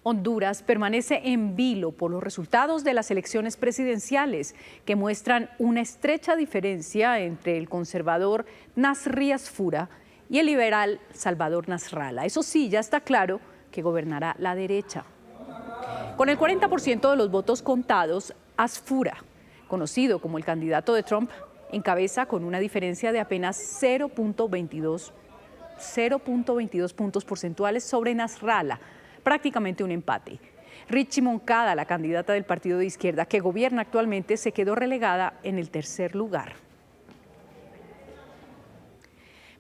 Honduras permanece en vilo por los resultados de las elecciones presidenciales que muestran una estrecha diferencia entre el conservador Nasri Asfura y el liberal Salvador Nasralla. Eso sí, ya está claro que gobernará la derecha. Con el 40% de los votos contados, Asfura, conocido como el candidato de Trump, encabeza con una diferencia de apenas 0.22 puntos porcentuales sobre Nasrallah, prácticamente un empate. Richie Moncada, la candidata del partido de izquierda que gobierna actualmente, se quedó relegada en el tercer lugar.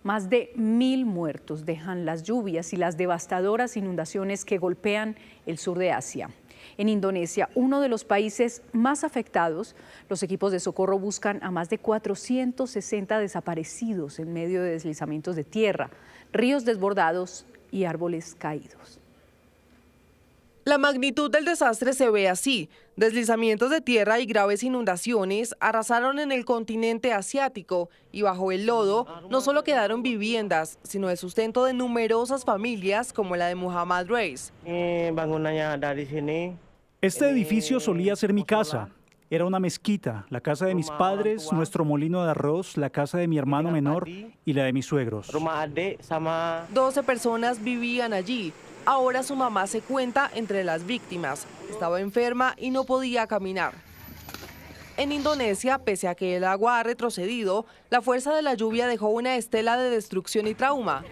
Más de 1.000 muertos dejan las lluvias y las devastadoras inundaciones que golpean el sur de Asia. En Indonesia, uno de los países más afectados, los equipos de socorro buscan a más de 460 desaparecidos en medio de deslizamientos de tierra, ríos desbordados y árboles caídos. La magnitud del desastre se ve así. Deslizamientos de tierra y graves inundaciones arrasaron en el continente asiático y bajo el lodo no solo quedaron viviendas, sino el sustento de numerosas familias como la de Muhammad Reis. Este edificio solía ser mi casa. Era una mezquita, la casa de mis padres, nuestro molino de arroz, la casa de mi hermano menor y la de mis suegros. 12 personas vivían allí. Ahora su mamá se cuenta entre las víctimas. Estaba enferma y no podía caminar. En Indonesia, pese a que el agua ha retrocedido, la fuerza de la lluvia dejó una estela de destrucción y trauma.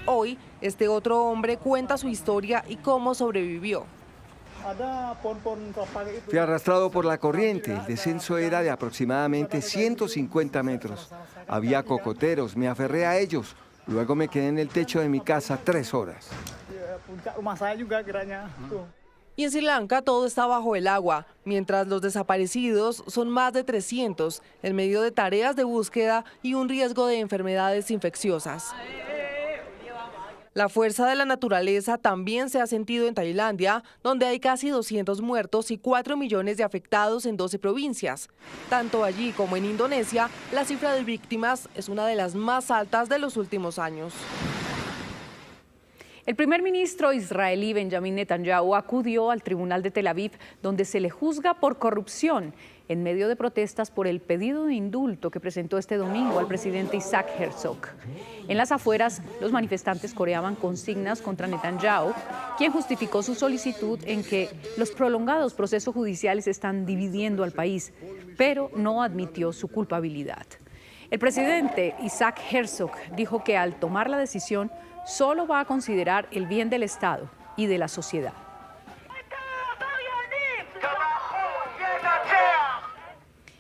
Hoy, este otro hombre cuenta su historia y cómo sobrevivió. Fui arrastrado por la corriente. El descenso era de aproximadamente 150 metros. Había cocoteros, me aferré a ellos. Luego me quedé en el techo de mi casa 3 horas. Y en Sri Lanka todo está bajo el agua, mientras los desaparecidos son más de 300, en medio de tareas de búsqueda y un riesgo de enfermedades infecciosas. La fuerza de la naturaleza también se ha sentido en Tailandia, donde hay casi 200 muertos y 4 millones de afectados en 12 provincias. Tanto allí como en Indonesia, la cifra de víctimas es una de las más altas de los últimos años. El primer ministro israelí Benjamin Netanyahu acudió al tribunal de Tel Aviv, donde se le juzga por corrupción, en medio de protestas por el pedido de indulto que presentó este domingo al presidente Isaac Herzog. En las afueras, los manifestantes coreaban consignas contra Netanyahu, quien justificó su solicitud en que los prolongados procesos judiciales están dividiendo al país, pero no admitió su culpabilidad. El presidente Isaac Herzog dijo que al tomar la decisión solo va a considerar el bien del Estado y de la sociedad.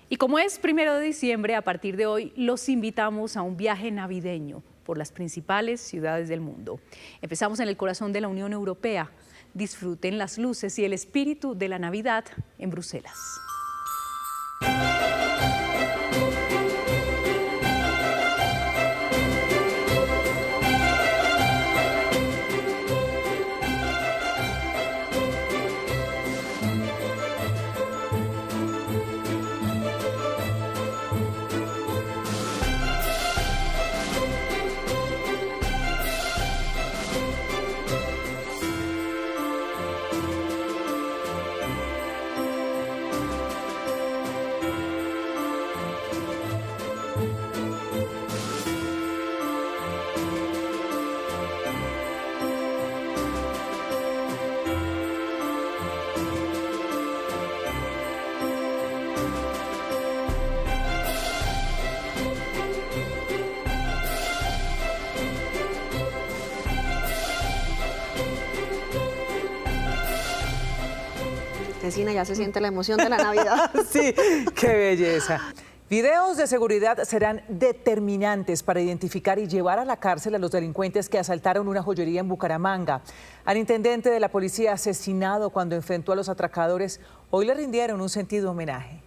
Y como es 1 de diciembre, a partir de hoy los invitamos a un viaje navideño por las principales ciudades del mundo. Empezamos en el corazón de la Unión Europea. Disfruten las luces y el espíritu de la Navidad en Bruselas. Cristina, ya se siente la emoción de la Navidad. Sí, qué belleza. Videos de seguridad serán determinantes para identificar y llevar a la cárcel a los delincuentes que asaltaron una joyería en Bucaramanga. Al intendente de la policía asesinado cuando enfrentó a los atracadores, hoy le rindieron un sentido homenaje.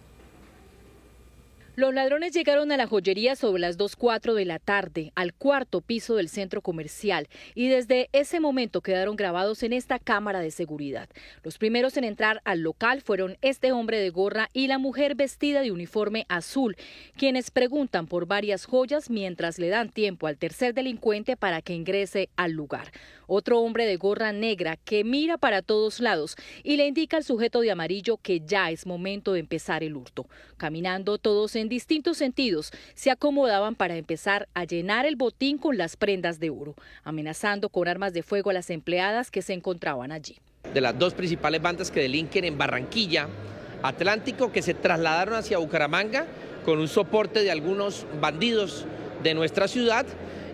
Los ladrones llegaron a la joyería sobre las 2:04 de la tarde, al 4º piso del centro comercial, y desde ese momento quedaron grabados en esta cámara de seguridad. Los primeros en entrar al local fueron este hombre de gorra y la mujer vestida de uniforme azul, quienes preguntan por varias joyas mientras le dan tiempo al tercer delincuente para que ingrese al lugar. Otro hombre de gorra negra que mira para todos lados y le indica al sujeto de amarillo que ya es momento de empezar el hurto. Caminando todos en en distintos sentidos se acomodaban para empezar a llenar el botín con las prendas de oro, amenazando con armas de fuego a las empleadas que se encontraban allí. De las dos principales bandas que delinquen en Barranquilla, Atlántico, que se trasladaron hacia Bucaramanga con un soporte de algunos bandidos de nuestra ciudad,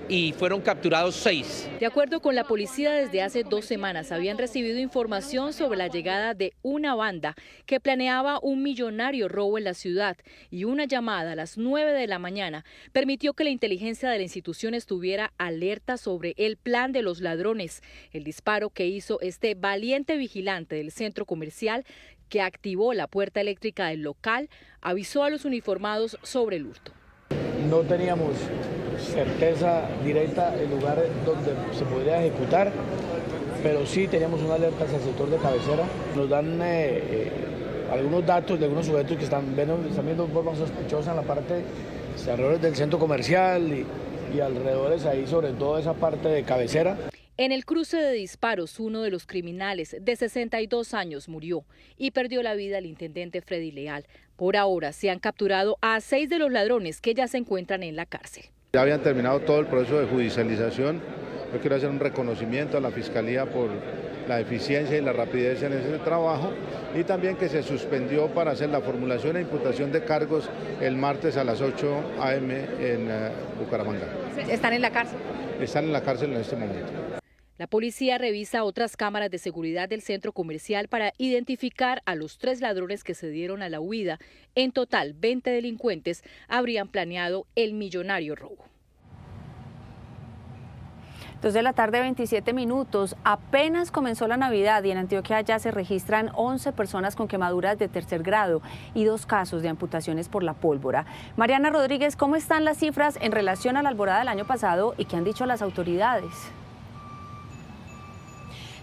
y fueron capturados 6. De acuerdo con la policía, desde hace 2 semanas habían recibido información sobre la llegada de una banda que planeaba un millonario robo en la ciudad, y una llamada a las 9 de la mañana permitió que la inteligencia de la institución estuviera alerta sobre el plan de los ladrones. El disparo que hizo este valiente vigilante del centro comercial, que activó la puerta eléctrica del local, avisó a los uniformados sobre el hurto. No teníamos certeza directa del lugar donde se podría ejecutar, pero sí teníamos una alerta hacia el sector de cabecera. Nos dan algunos datos de algunos sujetos que están viendo forma sospechosa en la parte alrededor del centro comercial y alrededores ahí, sobre todo esa parte de cabecera. En el cruce de disparos, uno de los criminales de 62 años murió y perdió la vida el intendente Freddy Leal. Por ahora se han capturado a 6 de los ladrones que ya se encuentran en la cárcel. Ya habían terminado todo el proceso de judicialización. Yo quiero hacer un reconocimiento a la Fiscalía por la eficiencia y la rapidez en ese trabajo, y también que se suspendió para hacer la formulación e imputación de cargos el martes a las 8 a.m. en Bucaramanga. ¿Están en la cárcel? Están en la cárcel en este momento. La policía revisa otras cámaras de seguridad del centro comercial para identificar a los 3 ladrones que se dieron a la huida. En total, 20 delincuentes habrían planeado el millonario robo. 2 de la tarde, 27 minutos. Apenas comenzó la Navidad y en Antioquia ya se registran 11 personas con quemaduras de 3er grado y 2 casos de amputaciones por la pólvora. Mariana Rodríguez, ¿cómo están las cifras en relación a la alborada del año pasado y qué han dicho las autoridades?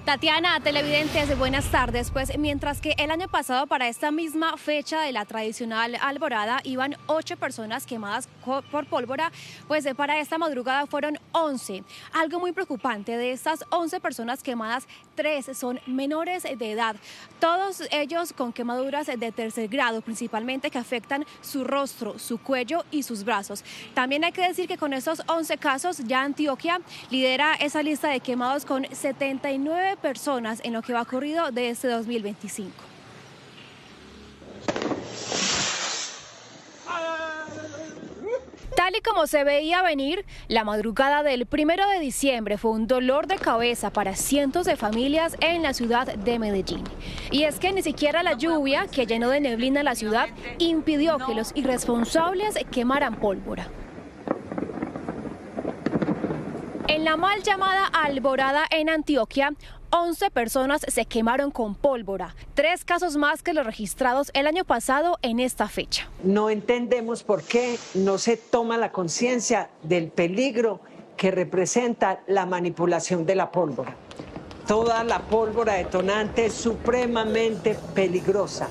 Tatiana, televidentes, buenas tardes. Pues mientras que el año pasado para esta misma fecha de la tradicional alborada iban 8 personas quemadas por pólvora, pues para esta madrugada fueron 11. Algo muy preocupante, de estas 11 personas quemadas, 3 son menores de edad. Todos ellos con quemaduras de 3er grado, principalmente que afectan su rostro, su cuello y sus brazos. También hay que decir que con estos 11 casos ya Antioquia lidera esa lista de quemados con 79 personas en lo que va corrido de este 2025. Tal y como se veía venir, la madrugada del 1 de diciembre fue un dolor de cabeza para cientos de familias en la ciudad de Medellín. Y es que ni siquiera la lluvia, que llenó de neblina la ciudad, impidió que los irresponsables quemaran pólvora. En la mal llamada alborada en Antioquia, 11 personas se quemaron con pólvora, 3 casos más que los registrados el año pasado en esta fecha. No entendemos por qué no se toma la conciencia del peligro que representa la manipulación de la pólvora. Toda la pólvora detonante es supremamente peligrosa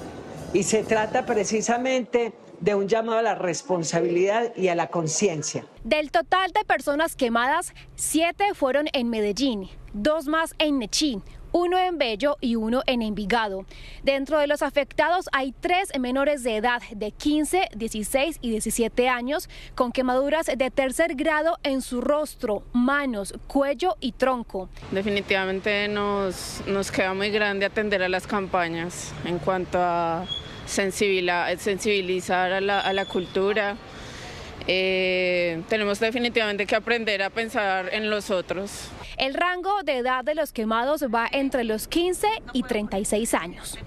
y se trata precisamente de un llamado a la responsabilidad y a la conciencia. Del total de personas quemadas, 7 fueron en Medellín, 2 más en Nechí, 1 en Bello y 1 en Envigado. Dentro de los afectados hay 3 menores de edad de 15, 16 y 17 años con quemaduras de 3er grado en su rostro, manos, cuello y tronco. Definitivamente nos queda muy grande atender a las campañas en cuanto a sensibilizar a la cultura. Tenemos definitivamente que aprender a pensar en los otros. El rango de edad de los quemados va entre los 15 y 36 años.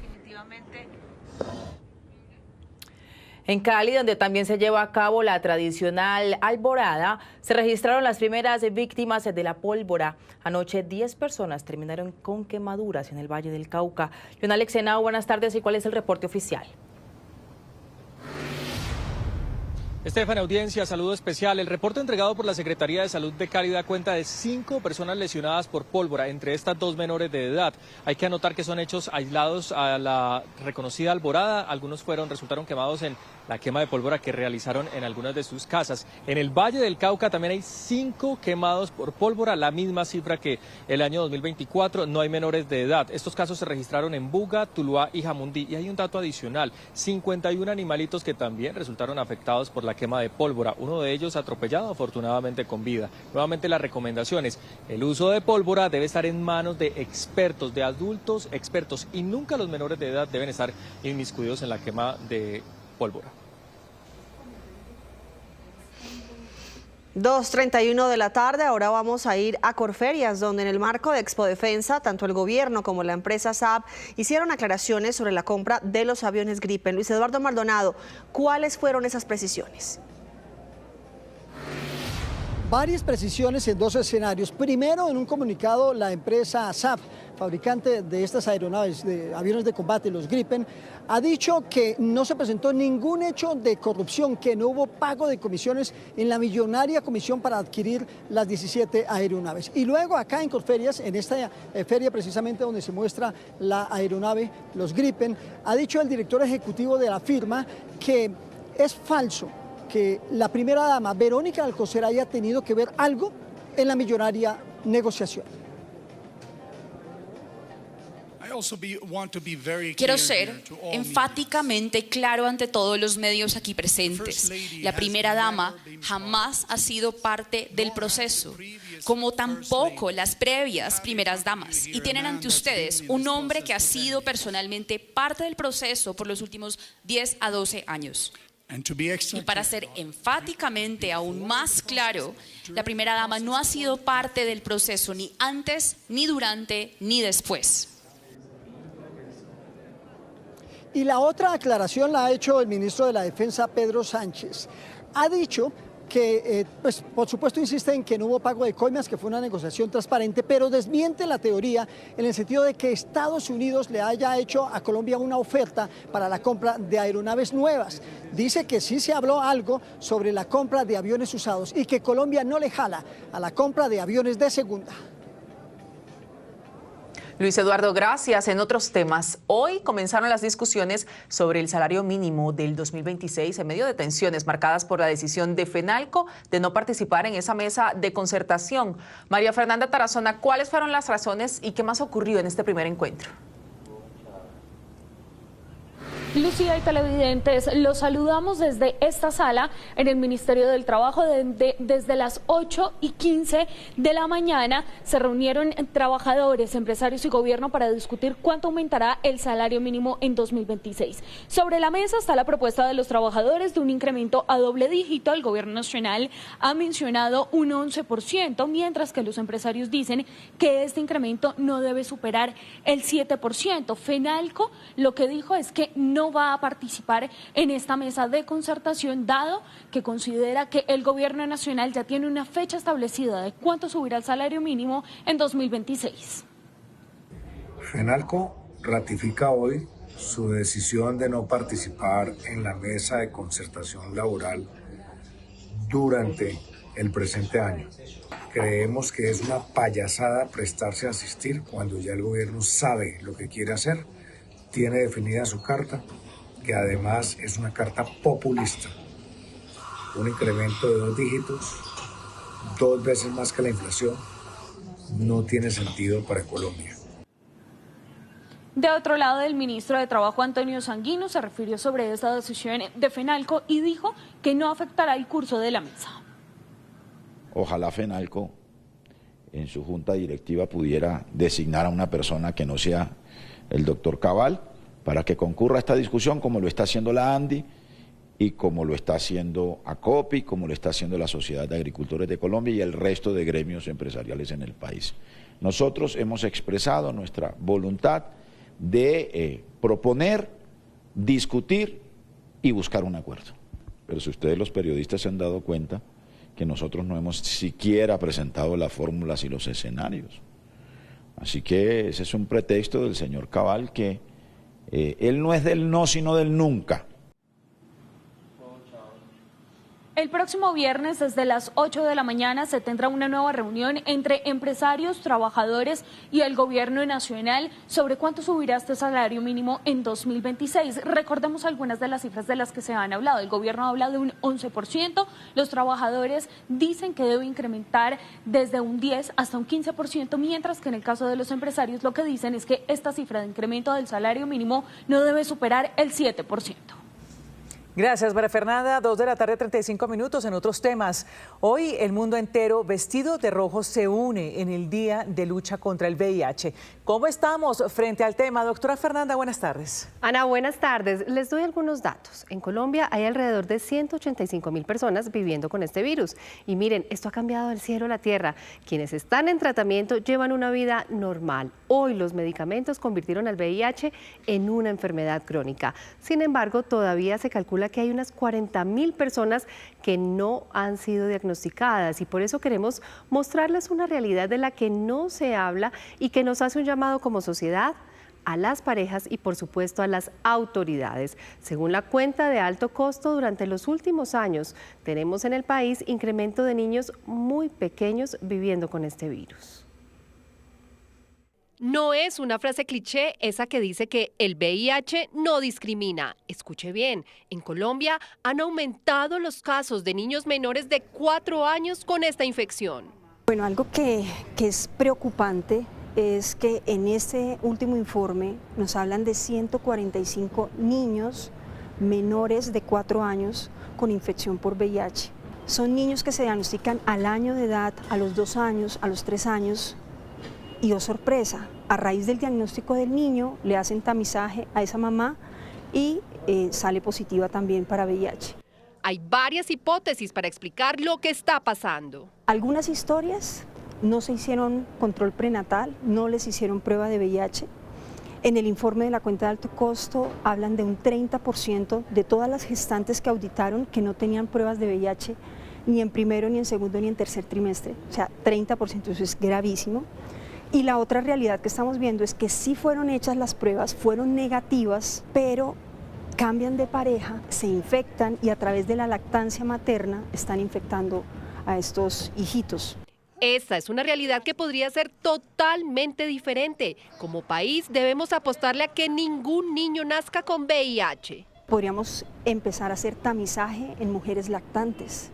En Cali, donde también se lleva a cabo la tradicional alborada, se registraron las primeras víctimas de la pólvora. Anoche 10 personas terminaron con quemaduras en el Valle del Cauca. Alex Henao, buenas tardes. ¿Y cuál es el reporte oficial? Estefan, audiencia, saludo especial. El reporte entregado por la Secretaría de Salud de Cali da cuenta de 5 personas lesionadas por pólvora, entre estas 2 menores de edad. Hay que anotar que son hechos aislados a la reconocida Alborada. Algunos resultaron quemados en la quema de pólvora que realizaron en algunas de sus casas. En el Valle del Cauca también hay 5 quemados por pólvora, la misma cifra que el año 2024. No hay menores de edad. Estos casos se registraron en Buga, Tuluá y Jamundí. Y hay un dato adicional, 51 animalitos que también resultaron afectados por la quema de pólvora, uno de ellos atropellado, afortunadamente con vida. Nuevamente las recomendaciones: el uso de pólvora debe estar en manos de expertos, de adultos expertos, y nunca los menores de edad deben estar inmiscuidos en la quema de pólvora. 2:31 de la tarde, ahora vamos a ir a Corferias, donde en el marco de Expodefensa, tanto el gobierno como la empresa Saab hicieron aclaraciones sobre la compra de los aviones Gripen. Luis Eduardo Maldonado, ¿cuáles fueron esas precisiones? Varias precisiones en 2 escenarios. Primero, en un comunicado, la empresa Saab, fabricante de estas aeronaves, de aviones de combate, los Gripen, ha dicho que no se presentó ningún hecho de corrupción, que no hubo pago de comisiones en la millonaria comisión para adquirir las 17 aeronaves. Y luego acá en Corferias, en esta feria precisamente donde se muestra la aeronave, los Gripen, ha dicho el director ejecutivo de la firma que es falso que la primera dama, Verónica Alcocer, haya tenido que ver algo en la millonaria negociación. Quiero ser enfáticamente claro ante todos los medios aquí presentes. La primera dama jamás ha sido parte del proceso, como tampoco las previas primeras damas. Y tienen ante ustedes un hombre que ha sido personalmente parte del proceso por los últimos 10 a 12 años. Y para ser enfáticamente aún más claro, la primera dama no ha sido parte del proceso ni antes, ni durante, ni después. Y la otra aclaración la ha hecho el ministro de la Defensa, Pedro Sánchez. Ha dicho que, pues, por supuesto, insiste en que no hubo pago de coimas, que fue una negociación transparente, pero desmiente la teoría en el sentido de que Estados Unidos le haya hecho a Colombia una oferta para la compra de aeronaves nuevas. Dice que sí se habló algo sobre la compra de aviones usados y que Colombia no le jala a la compra de aviones de segunda. Luis Eduardo, gracias. En otros temas, hoy comenzaron las discusiones sobre el salario mínimo del 2026 en medio de tensiones marcadas por la decisión de FENALCO de no participar en esa mesa de concertación. María Fernanda Tarazona, ¿cuáles fueron las razones y qué más ocurrió en este primer encuentro? Lucía y televidentes, los saludamos desde esta sala en el Ministerio del Trabajo. Desde las 8:15 de la mañana se reunieron trabajadores, empresarios y gobierno para discutir cuánto aumentará el salario mínimo en 2026. Sobre la mesa está la propuesta de los trabajadores de un incremento a doble dígito. El gobierno nacional ha mencionado un 11%, mientras que los empresarios dicen que este incremento no debe superar el 7%. FENALCO lo que dijo es que no va a participar en esta mesa de concertación, dado que considera que el gobierno nacional ya tiene una fecha establecida de cuánto subirá el salario mínimo en 2026. FENALCO ratifica hoy su decisión de no participar en la mesa de concertación laboral durante el presente año. Creemos que es una payasada prestarse a asistir cuando ya el gobierno sabe lo que quiere hacer. Tiene definida su carta, que además es una carta populista. Un incremento de 2 dígitos, 2 veces más que la inflación, no tiene sentido para Colombia. De otro lado, el ministro de Trabajo, Antonio Sanguino, se refirió sobre esta decisión de FENALCO y dijo que no afectará el curso de la mesa. Ojalá FENALCO en su junta directiva pudiera designar a una persona que no sea el doctor Cabal, para que concurra a esta discusión, como lo está haciendo la ANDI y como lo está haciendo ACOPI, como lo está haciendo la Sociedad de Agricultores de Colombia y el resto de gremios empresariales en el país. Nosotros hemos expresado nuestra voluntad de proponer, discutir y buscar un acuerdo. Pero si ustedes los periodistas se han dado cuenta que nosotros no hemos siquiera presentado las fórmulas y los escenarios. Así que ese es un pretexto del señor Cabal que él no es del no, sino del nunca. El próximo viernes, desde las 8 de la mañana, se tendrá una nueva reunión entre empresarios, trabajadores y el gobierno nacional sobre cuánto subirá este salario mínimo en 2026. Recordemos algunas de las cifras de las que se han hablado. El gobierno habla de un 11%, los trabajadores dicen que debe incrementar desde un 10 hasta un 15%, mientras que en el caso de los empresarios lo que dicen es que esta cifra de incremento del salario mínimo no debe superar el 7%. Gracias, María Fernanda. 2 de la tarde, 35 minutos. En otros temas, hoy el mundo entero vestido de rojo se une en el Día de Lucha contra el VIH. ¿Cómo estamos frente al tema? Doctora Fernanda, buenas tardes. Ana, buenas tardes. Les doy algunos datos. En Colombia hay alrededor de 185.000 personas viviendo con este virus. Y miren, esto ha cambiado del cielo a la tierra. Quienes están en tratamiento llevan una vida normal. Hoy los medicamentos convirtieron al VIH en una enfermedad crónica. Sin embargo, todavía se calcula que hay unas 40.000 personas que no han sido diagnosticadas y por eso queremos mostrarles una realidad de la que no se habla y que nos hace un llamado como sociedad a las parejas y por supuesto a las autoridades. Según la cuenta de alto costo, durante los últimos años tenemos en el país incremento de niños muy pequeños viviendo con este virus. No es una frase cliché esa que dice que el VIH no discrimina. Escuche bien, en Colombia han aumentado los casos de niños menores de 4 años con esta infección. Bueno, algo que es preocupante es que en este último informe nos hablan de 145 niños menores de 4 años con infección por VIH. Son niños que se diagnostican al año de edad, a los 2 años, a los 3 años. Y oh sorpresa, a raíz del diagnóstico del niño le hacen tamizaje a esa mamá y sale positiva también para VIH. Hay varias hipótesis para explicar lo que está pasando. Algunas historias no se hicieron control prenatal, no les hicieron prueba de VIH. En el informe de la cuenta de alto costo hablan de un 30% de todas las gestantes que auditaron que no tenían pruebas de VIH ni en primero, ni en segundo, ni en tercer trimestre. O sea, 30%, eso es gravísimo. Y la otra realidad que estamos viendo es que sí fueron hechas las pruebas, fueron negativas, pero cambian de pareja, se infectan y a través de la lactancia materna están infectando a estos hijitos. Esta es una realidad que podría ser totalmente diferente. Como país debemos apostarle a que ningún niño nazca con VIH. Podríamos empezar a hacer tamizaje en mujeres lactantes,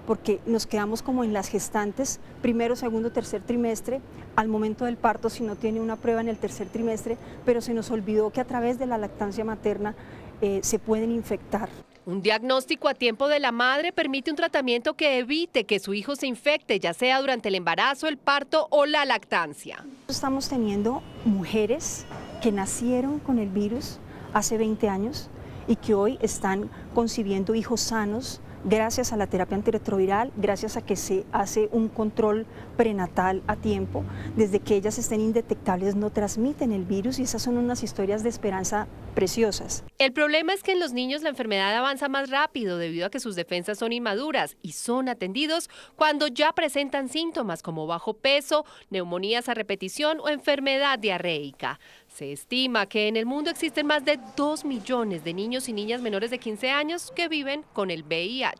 porque nos quedamos como en las gestantes, primero, segundo, tercer trimestre, al momento del parto si no tiene una prueba en el tercer trimestre, pero se nos olvidó que a través de la lactancia materna se pueden infectar. Un diagnóstico a tiempo de la madre permite un tratamiento que evite que su hijo se infecte, ya sea durante el embarazo, el parto o la lactancia. Estamos teniendo mujeres que nacieron con el virus hace 20 años y que hoy están concibiendo hijos sanos, gracias a la terapia antirretroviral, gracias a que se hace un control prenatal a tiempo, desde que ellas estén indetectables no transmiten el virus y esas son unas historias de esperanza preciosas. El problema es que en los niños la enfermedad avanza más rápido debido a que sus defensas son inmaduras y son atendidos cuando ya presentan síntomas como bajo peso, neumonías a repetición o enfermedad diarreica. Se estima que en el mundo existen más de 2 millones de niños y niñas menores de 15 años que viven con el VIH.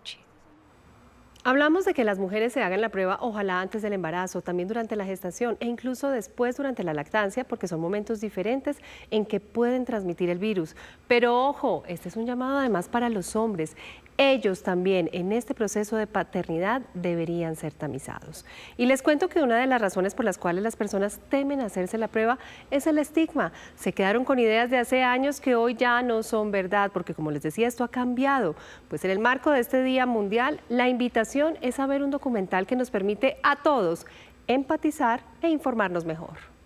Hablamos de que las mujeres se hagan la prueba ojalá antes del embarazo, también durante la gestación e incluso después durante la lactancia, porque son momentos diferentes en que pueden transmitir el virus. Pero ojo, este es un llamado además para los hombres. Ellos también en este proceso de paternidad deberían ser tamizados. Y les cuento que una de las razones por las cuales las personas temen hacerse la prueba es el estigma. Se quedaron con ideas de hace años que hoy ya no son verdad, porque como les decía, esto ha cambiado. Pues en el marco de este Día Mundial, la invitación es a ver un documental que nos permite a todos empatizar e informarnos mejor.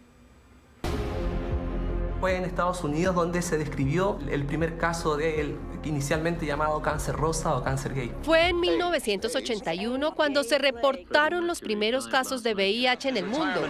Fue en Estados Unidos donde se describió el primer caso del inicialmente llamado cáncer rosa o cáncer gay. Fue en 1981 cuando se reportaron los primeros casos de VIH en el mundo.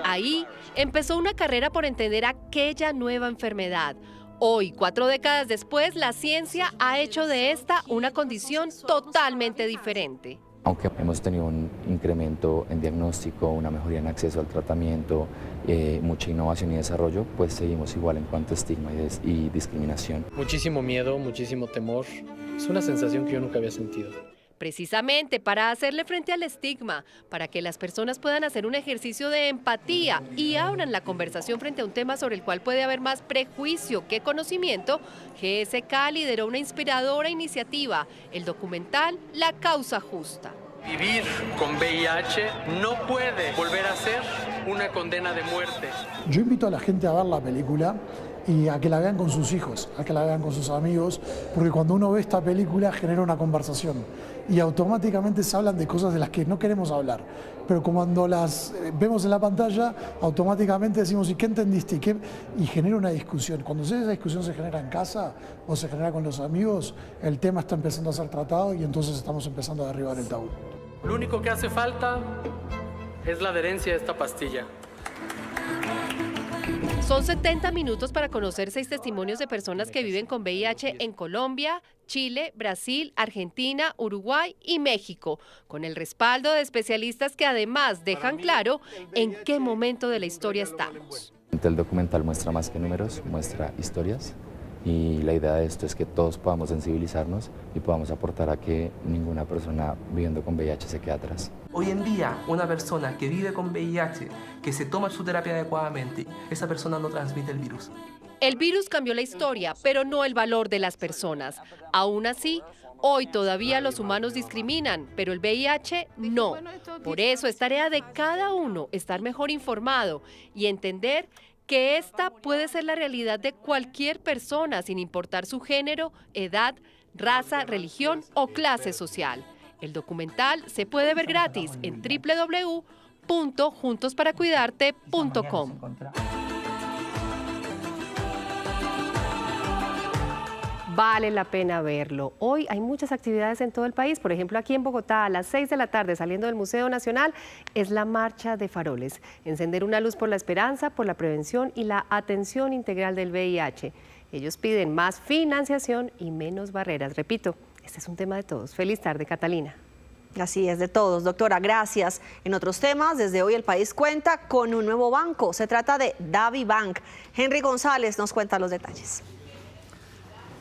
Ahí empezó una carrera por entender aquella nueva enfermedad. Hoy, 4 décadas después, la ciencia ha hecho de esta una condición totalmente diferente. Aunque hemos tenido un incremento en diagnóstico, una mejoría en acceso al tratamiento, mucha innovación y desarrollo, pues seguimos igual en cuanto a estigma y discriminación. Muchísimo miedo, muchísimo temor, Es una sensación que yo nunca había sentido. Precisamente para hacerle frente al estigma, para que las personas puedan hacer un ejercicio de empatía y abran la conversación frente a un tema sobre el cual puede haber más prejuicio que conocimiento, GSK lideró una inspiradora iniciativa, el documental La Causa Justa. Vivir con VIH no puede volver a ser una condena de muerte. Yo invito a la gente a ver la película y a que la vean con sus hijos, a que la vean con sus amigos, porque cuando uno ve esta película genera una conversación y automáticamente se hablan de cosas de las que no queremos hablar, pero cuando las vemos en la pantalla, automáticamente decimos, ¿y qué entendiste? Y genera una discusión. Cuando esa discusión se genera en casa o se genera con los amigos, el tema está empezando a ser tratado y entonces estamos empezando a derribar el tabú. Lo único que hace falta es la adherencia de esta pastilla. Son 70 minutos para conocer 6 testimonios de personas que viven con VIH en Colombia, Chile, Brasil, Argentina, Uruguay y México, con el respaldo de especialistas que además dejan claro en qué momento de la historia estamos. El documental muestra más que números, muestra historias, y la idea de esto es que todos podamos sensibilizarnos y podamos aportar a que ninguna persona viviendo con VIH se quede atrás. Hoy en día, una persona que vive con VIH, que se toma su terapia adecuadamente, esa persona no transmite el virus. El virus cambió la historia, pero no el valor de las personas. Aún así, hoy todavía los humanos discriminan, pero el VIH no. Por eso es tarea de cada uno estar mejor informado y entender que esta puede ser la realidad de cualquier persona, sin importar su género, edad, raza, religión o clase social. El documental se puede ver gratis en www.juntosparacuidarte.com. Vale la pena verlo. Hoy hay muchas actividades en todo el país. Por ejemplo, aquí en Bogotá, a las 6 de la tarde, saliendo del Museo Nacional, es la Marcha de Faroles. Encender una luz por la esperanza, por la prevención y la atención integral del VIH. Ellos piden más financiación y menos barreras. Repito, este es un tema de todos. Feliz tarde, Catalina. Así es, de todos. Doctora, gracias. En otros temas, desde hoy el país cuenta con un nuevo banco. Se trata de DaviBank. Henry González nos cuenta los detalles.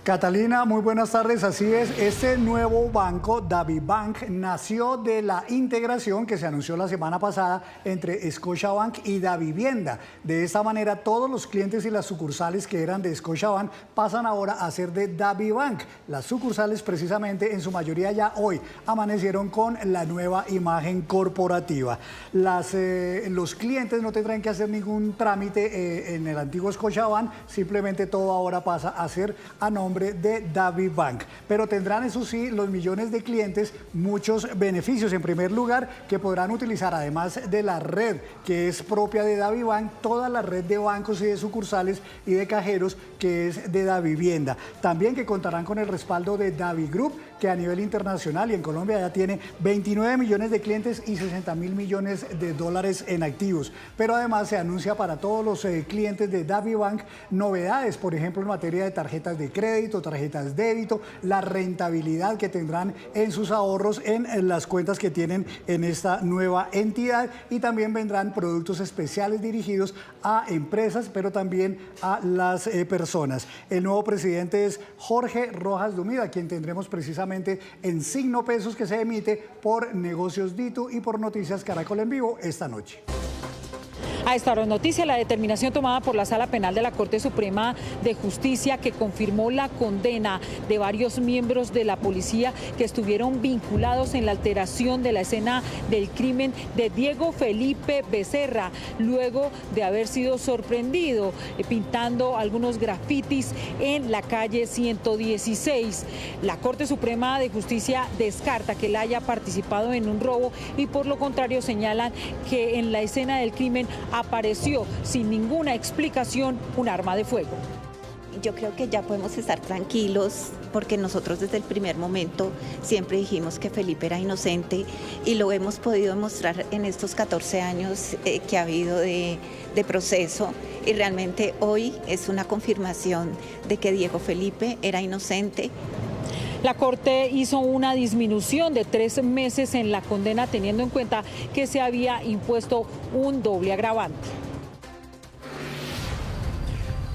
Catalina, muy buenas tardes. Así es, este nuevo banco, DaviBank, nació de la integración que se anunció la semana pasada entre Scotiabank y Davivienda. De esta manera, todos los clientes y las sucursales que eran de Scotiabank pasan ahora a ser de DaviBank. Las sucursales, precisamente, en su mayoría ya hoy amanecieron con la nueva imagen corporativa. Los clientes no tendrán que hacer ningún trámite en el antiguo Scotiabank, simplemente todo ahora pasa a ser a nombre de DaviBank, pero tendrán, eso sí, los millones de clientes muchos beneficios. En primer lugar, que podrán utilizar, además de la red que es propia de DaviBank, toda la red de bancos y de sucursales y de cajeros que es de Davivienda. También que contarán con el respaldo de Davigroup, que a nivel internacional y en Colombia ya tiene 29 millones de clientes y 60.000 millones de dólares en activos. Pero además se anuncia para todos los clientes de DaviBank novedades, por ejemplo, en materia de tarjetas de crédito, tarjetas débito, la rentabilidad que tendrán en sus ahorros en las cuentas que tienen en esta nueva entidad, y también vendrán productos especiales dirigidos a empresas, pero también a las personas. El nuevo presidente es Jorge Rojas Dumida, a quien tendremos precisamente en Signo Pesos, que se emite por Negocios Ditu y por Noticias Caracol en vivo esta noche. A esta hora noticia, la determinación tomada por la Sala Penal de la Corte Suprema de Justicia, que confirmó la condena de varios miembros de la policía que estuvieron vinculados en la alteración de la escena del crimen de Diego Felipe Becerra, luego de haber sido sorprendido pintando algunos grafitis en la calle 116. La Corte Suprema de Justicia descarta que él haya participado en un robo y por lo contrario señalan que en la escena del crimen apareció sin ninguna explicación un arma de fuego. Yo creo que ya podemos estar tranquilos porque nosotros desde el primer momento siempre dijimos que Felipe era inocente y lo hemos podido demostrar en estos 14 años que ha habido de proceso, y realmente hoy es una confirmación de que Diego Felipe era inocente. La Corte hizo una disminución de 3 meses en la condena, teniendo en cuenta que se había impuesto un doble agravante.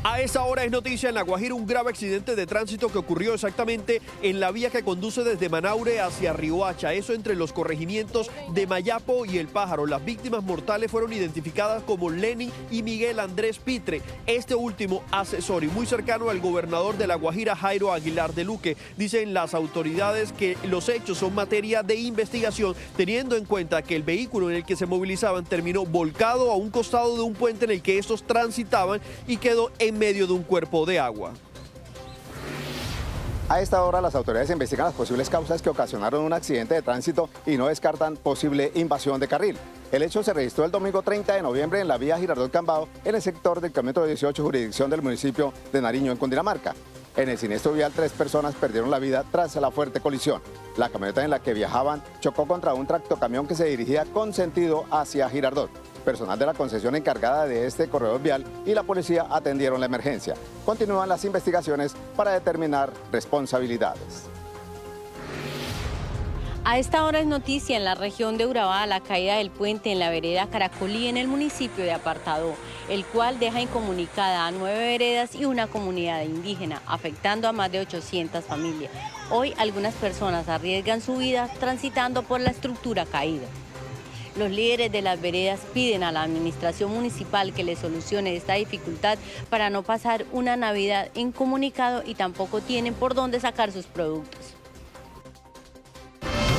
A esta hora es noticia en La Guajira un grave accidente de tránsito que ocurrió exactamente en la vía que conduce desde Manaure hacia Riohacha, eso entre los corregimientos de Mayapo y El Pájaro. Las víctimas mortales fueron identificadas como Lenny y Miguel Andrés Pitre, este último asesor y muy cercano al gobernador de La Guajira, Jairo Aguilar de Luque. Dicen las autoridades que los hechos son materia de investigación, teniendo en cuenta que el vehículo en el que se movilizaban terminó volcado a un costado de un puente en el que estos transitaban y quedó en medio de un cuerpo de agua. A esta hora las autoridades investigan las posibles causas que ocasionaron un accidente de tránsito y no descartan posible invasión de carril. El hecho se registró el domingo 30 de noviembre en la vía Girardot-Cambao, en el sector del kilómetro 18, jurisdicción del municipio de Nariño, en Cundinamarca. En el siniestro vial, 3 personas perdieron la vida tras la fuerte colisión. La camioneta en la que viajaban chocó contra un tractocamión que se dirigía con sentido hacia Girardot. Personal de la concesión encargada de este corredor vial y la policía atendieron la emergencia. Continúan las investigaciones para determinar responsabilidades. A esta hora es noticia en la región de Urabá la caída del puente en la vereda Caracolí en el municipio de Apartadó, el cual deja incomunicada a 9 veredas y una comunidad indígena, afectando a más de 800 familias. Hoy algunas personas arriesgan su vida transitando por la estructura caída. Los líderes de las veredas piden a la administración municipal que les solucione esta dificultad para no pasar una Navidad incomunicado y tampoco tienen por dónde sacar sus productos.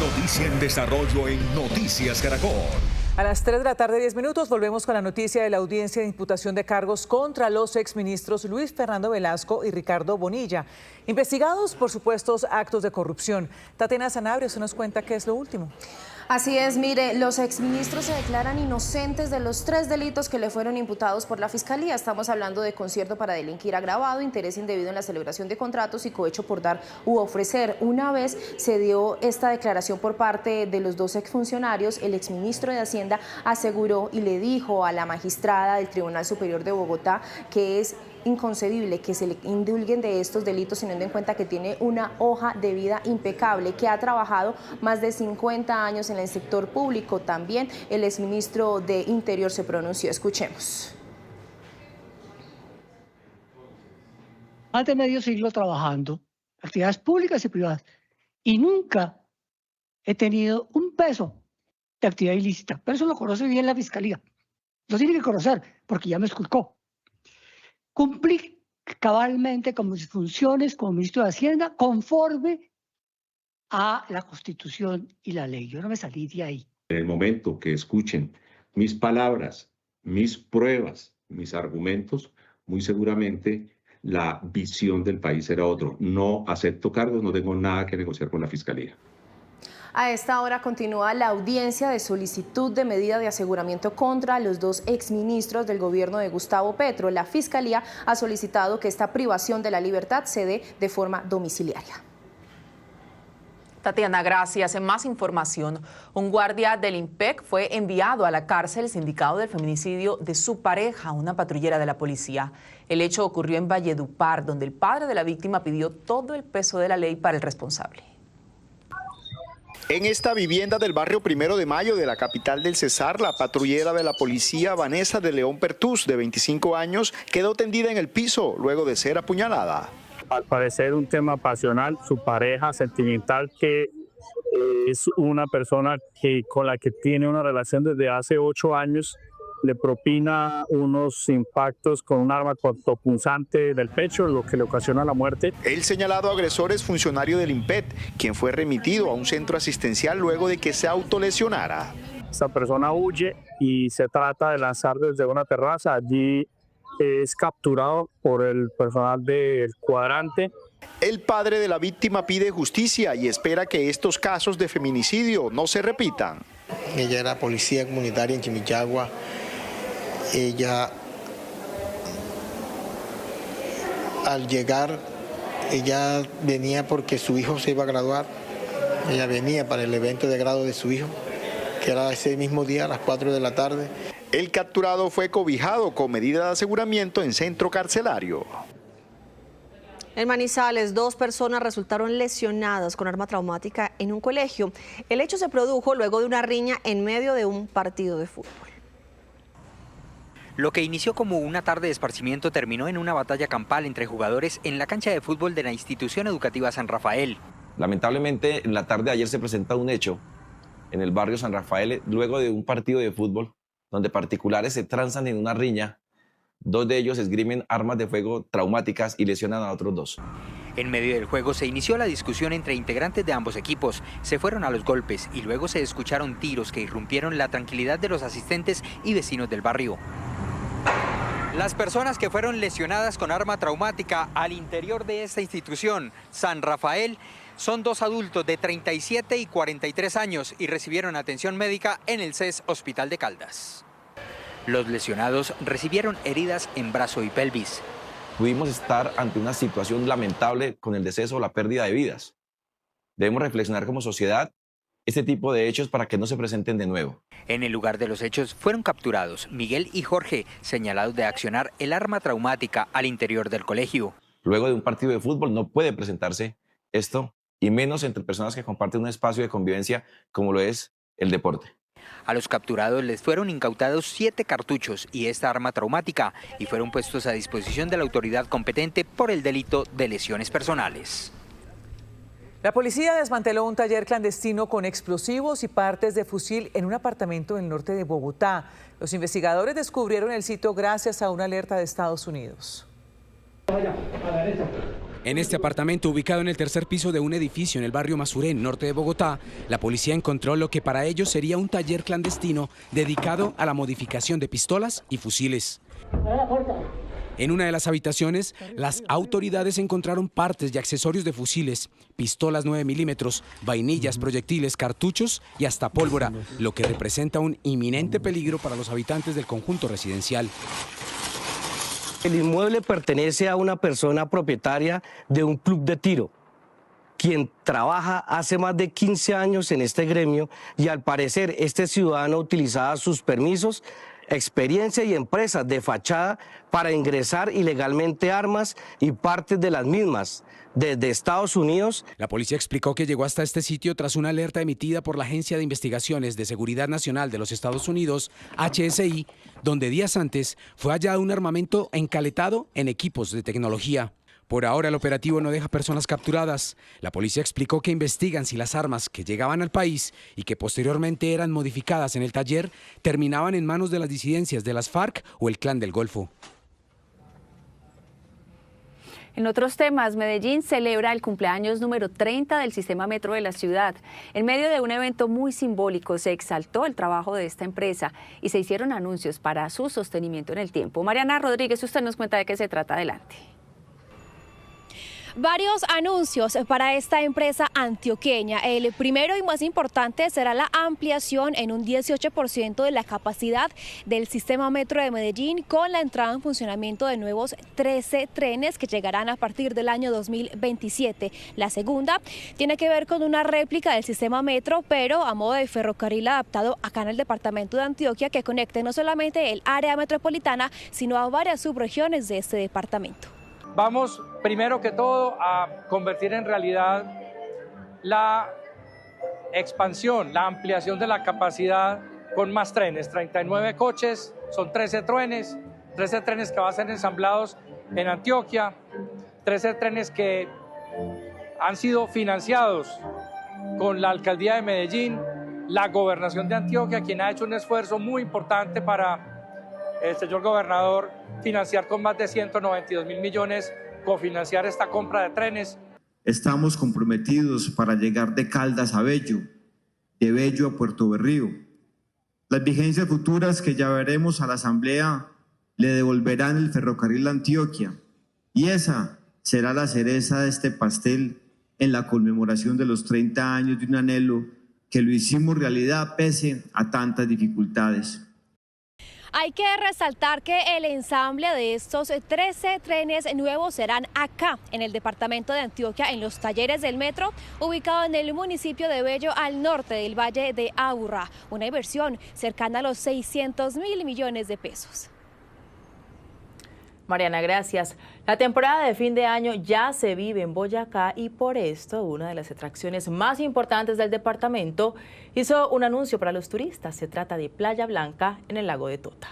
Noticia en desarrollo en Noticias Caracol. A las 3 de la tarde, 10 minutos, volvemos con la noticia de la audiencia de imputación de cargos contra los exministros Luis Fernando Velasco y Ricardo Bonilla, investigados por supuestos actos de corrupción. Tatiana Sanabria se nos cuenta qué es lo último. Así es, mire, los exministros se declaran inocentes de los 3 delitos que le fueron imputados por la Fiscalía. Estamos hablando de concierto para delinquir agravado, interés indebido en la celebración de contratos y cohecho por dar u ofrecer. Una vez se dio esta declaración por parte de los 2 exfuncionarios, el exministro de Hacienda aseguró y le dijo a la magistrada del Tribunal Superior de Bogotá que es inconcebible que se le indulguen de estos delitos, teniendo en cuenta que tiene una hoja de vida impecable, que ha trabajado más de 50 años en el sector público. También el exministro de Interior se pronunció. Escuchemos. Más de medio siglo trabajando, actividades públicas y privadas, y nunca he tenido un peso de actividad ilícita. Pero eso lo conoce bien la Fiscalía. Lo tiene que conocer, porque ya me esculcó. Cumplí cabalmente con mis funciones como ministro de Hacienda conforme a la Constitución y la ley. Yo no me salí de ahí. En el momento que escuchen mis palabras, mis pruebas, mis argumentos, muy seguramente la visión del país será otro. No acepto cargos, no tengo nada que negociar con la Fiscalía. A esta hora continúa la audiencia de solicitud de medida de aseguramiento contra los 2 exministros del gobierno de Gustavo Petro. La Fiscalía ha solicitado que esta privación de la libertad se dé de forma domiciliaria. Tatiana, gracias. En más información, un guardia del IMPEC fue enviado a la cárcel sindicado del feminicidio de su pareja, una patrullera de la policía. El hecho ocurrió en Valledupar, donde el padre de la víctima pidió todo el peso de la ley para el responsable. En esta vivienda del barrio 1 de Mayo de la capital del Cesar, la patrullera de la policía Vanessa de León Pertús, de 25 años, quedó tendida en el piso luego de ser apuñalada. Al parecer un tema pasional, su pareja sentimental, que es una persona con la que tiene una relación desde hace 8 años, le propina unos impactos con un arma cortopunzante del pecho, lo que le ocasiona la muerte. El señalado agresor es funcionario del IMPET, quien fue remitido a un centro asistencial luego de que se autolesionara. Esta persona huye y se trata de lanzar desde una terraza. Allí es capturado por el personal del cuadrante. El padre de la víctima pide justicia y espera que estos casos de feminicidio no se repitan. Ella era policía comunitaria en Chimichagua. Ella, al llegar, ella venía porque su hijo se iba a graduar. Ella venía para el evento de grado de su hijo, que era ese mismo día a las 4 de la tarde. El capturado fue cobijado con medida de aseguramiento en centro carcelario. En Manizales, 2 personas resultaron lesionadas con arma traumática en un colegio. El hecho se produjo luego de una riña en medio de un partido de fútbol. Lo que inició como una tarde de esparcimiento terminó en una batalla campal entre jugadores en la cancha de fútbol de la institución educativa San Rafael. Lamentablemente, en la tarde de ayer se presenta un hecho en el barrio San Rafael, luego de un partido de fútbol, donde particulares se transan en una riña. 2 de ellos esgrimen armas de fuego traumáticas y lesionan a otros 2. En medio del juego se inició la discusión entre integrantes de ambos equipos. Se fueron a los golpes y luego se escucharon tiros que irrumpieron la tranquilidad de los asistentes y vecinos del barrio. Las personas que fueron lesionadas con arma traumática al interior de esta institución, San Rafael, son 2 adultos de 37 y 43 años y recibieron atención médica en el CES Hospital de Caldas. Los lesionados recibieron heridas en brazo y pelvis. Pudimos estar ante una situación lamentable con el deceso o la pérdida de vidas. Debemos reflexionar como sociedad este tipo de hechos para que no se presenten de nuevo. En el lugar de los hechos fueron capturados Miguel y Jorge, señalados de accionar el arma traumática al interior del colegio. Luego de un partido de fútbol no puede presentarse esto, y menos entre personas que comparten un espacio de convivencia como lo es el deporte. A los capturados les fueron incautados 7 cartuchos y esta arma traumática y fueron puestos a disposición de la autoridad competente por el delito de lesiones personales. La policía desmanteló un taller clandestino con explosivos y partes de fusil en un apartamento en el norte de Bogotá. Los investigadores descubrieron el sitio gracias a una alerta de Estados Unidos. En este apartamento, ubicado en el 3er piso de un edificio en el barrio Masurén, norte de Bogotá, la policía encontró lo que para ellos sería un taller clandestino dedicado a la modificación de pistolas y fusiles. En una de las habitaciones, las autoridades encontraron partes y accesorios de fusiles, pistolas 9 milímetros, vainillas, proyectiles, cartuchos y hasta pólvora, lo que representa un inminente peligro para los habitantes del conjunto residencial. El inmueble pertenece a una persona propietaria de un club de tiro, quien trabaja hace más de 15 años en este gremio y al parecer este ciudadano utilizaba sus permisos, experiencia y empresas de fachada para ingresar ilegalmente armas y partes de las mismas desde Estados Unidos. La policía explicó que llegó hasta este sitio tras una alerta emitida por la Agencia de Investigaciones de Seguridad Nacional de los Estados Unidos, HSI, donde días antes fue hallado un armamento encaletado en equipos de tecnología. Por ahora el operativo no deja personas capturadas. La policía explicó que investigan si las armas que llegaban al país y que posteriormente eran modificadas en el taller terminaban en manos de las disidencias de las FARC o el Clan del Golfo. En otros temas, Medellín celebra el cumpleaños número 30 del sistema metro de la ciudad. En medio de un evento muy simbólico se exaltó el trabajo de esta empresa y se hicieron anuncios para su sostenimiento en el tiempo. Mariana Rodríguez, usted nos cuenta de qué se trata. Adelante. Varios anuncios para esta empresa antioqueña. El primero y más importante será la ampliación en un 18% de la capacidad del sistema metro de Medellín con la entrada en funcionamiento de nuevos 13 trenes que llegarán a partir del año 2027. La segunda tiene que ver con una réplica del sistema metro, pero a modo de ferrocarril adaptado acá en el departamento de Antioquia, que conecte no solamente el área metropolitana, sino a varias subregiones de este departamento. Vamos, primero que todo, a convertir en realidad la expansión, la ampliación de la capacidad con más trenes, 39 coches, son 13 trenes que van a ser ensamblados en Antioquia, 13 trenes que han sido financiados con la Alcaldía de Medellín, la Gobernación de Antioquia, quien ha hecho un esfuerzo muy importante para el señor gobernador financiar con más de 192.000 millones, cofinanciar esta compra de trenes. Estamos comprometidos para llegar de Caldas a Bello, de Bello a Puerto Berrío. Las vigencias futuras que llevaremos a la Asamblea le devolverán el ferrocarril a Antioquia y esa será la cereza de este pastel en la conmemoración de los 30 años de un anhelo que lo hicimos realidad pese a tantas dificultades. Hay que resaltar que el ensamble de estos 13 trenes nuevos serán acá, en el departamento de Antioquia, en los talleres del metro, ubicado en el municipio de Bello, al norte del Valle de Aburrá. Una inversión cercana a los 600.000 millones de pesos. Mariana, gracias. La temporada de fin de año ya se vive en Boyacá y por esto una de las atracciones más importantes del departamento hizo un anuncio para los turistas. Se trata de Playa Blanca en el lago de Tota.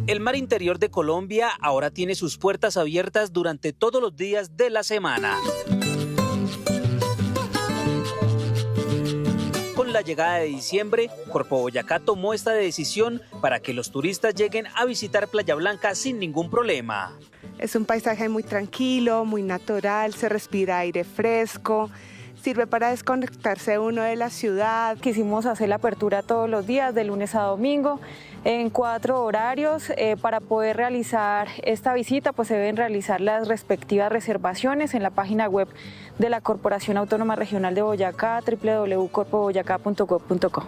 El mar interior de Colombia ahora tiene sus puertas abiertas durante todos los días de la semana. Con la llegada de diciembre, Corpo Boyacá tomó esta decisión para que los turistas lleguen a visitar Playa Blanca sin ningún problema. Es un paisaje muy tranquilo, muy natural, se respira aire fresco. Sirve para desconectarse uno de la ciudad. Quisimos hacer la apertura todos los días, de lunes a domingo, en 4 horarios. Para poder realizar esta visita, pues se deben realizar las respectivas reservaciones en la página web de la Corporación Autónoma Regional de Boyacá, www.corpoboyacá.gov.co.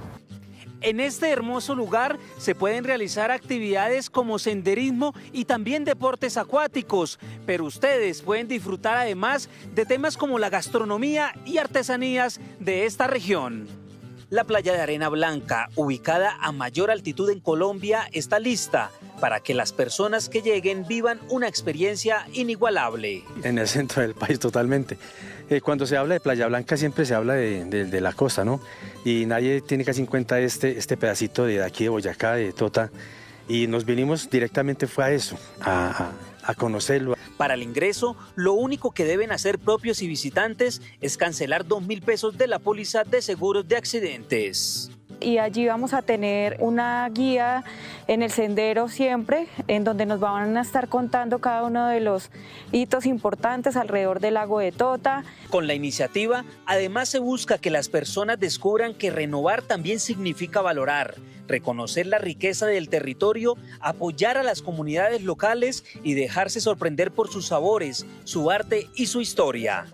En este hermoso lugar se pueden realizar actividades como senderismo y también deportes acuáticos, pero ustedes pueden disfrutar además de temas como la gastronomía y artesanías de esta región. La playa de arena blanca, ubicada a mayor altitud en Colombia, está lista para que las personas que lleguen vivan una experiencia inigualable. En el centro del país totalmente. Cuando se habla de Playa Blanca siempre se habla de la costa, ¿no? Y nadie tiene casi en cuenta este pedacito de aquí de Boyacá, de Tota, y nos vinimos directamente fue a eso, a conocerlo. Para el ingreso, lo único que deben hacer propios y visitantes es cancelar 2.000 pesos de la póliza de seguros de accidentes. Y allí vamos a tener una guía en el sendero siempre, en donde nos van a estar contando cada uno de los hitos importantes alrededor del lago de Tota. Con la iniciativa, además se busca que las personas descubran que renovar también significa valorar, reconocer la riqueza del territorio, apoyar a las comunidades locales y dejarse sorprender por sus sabores, su arte y su historia.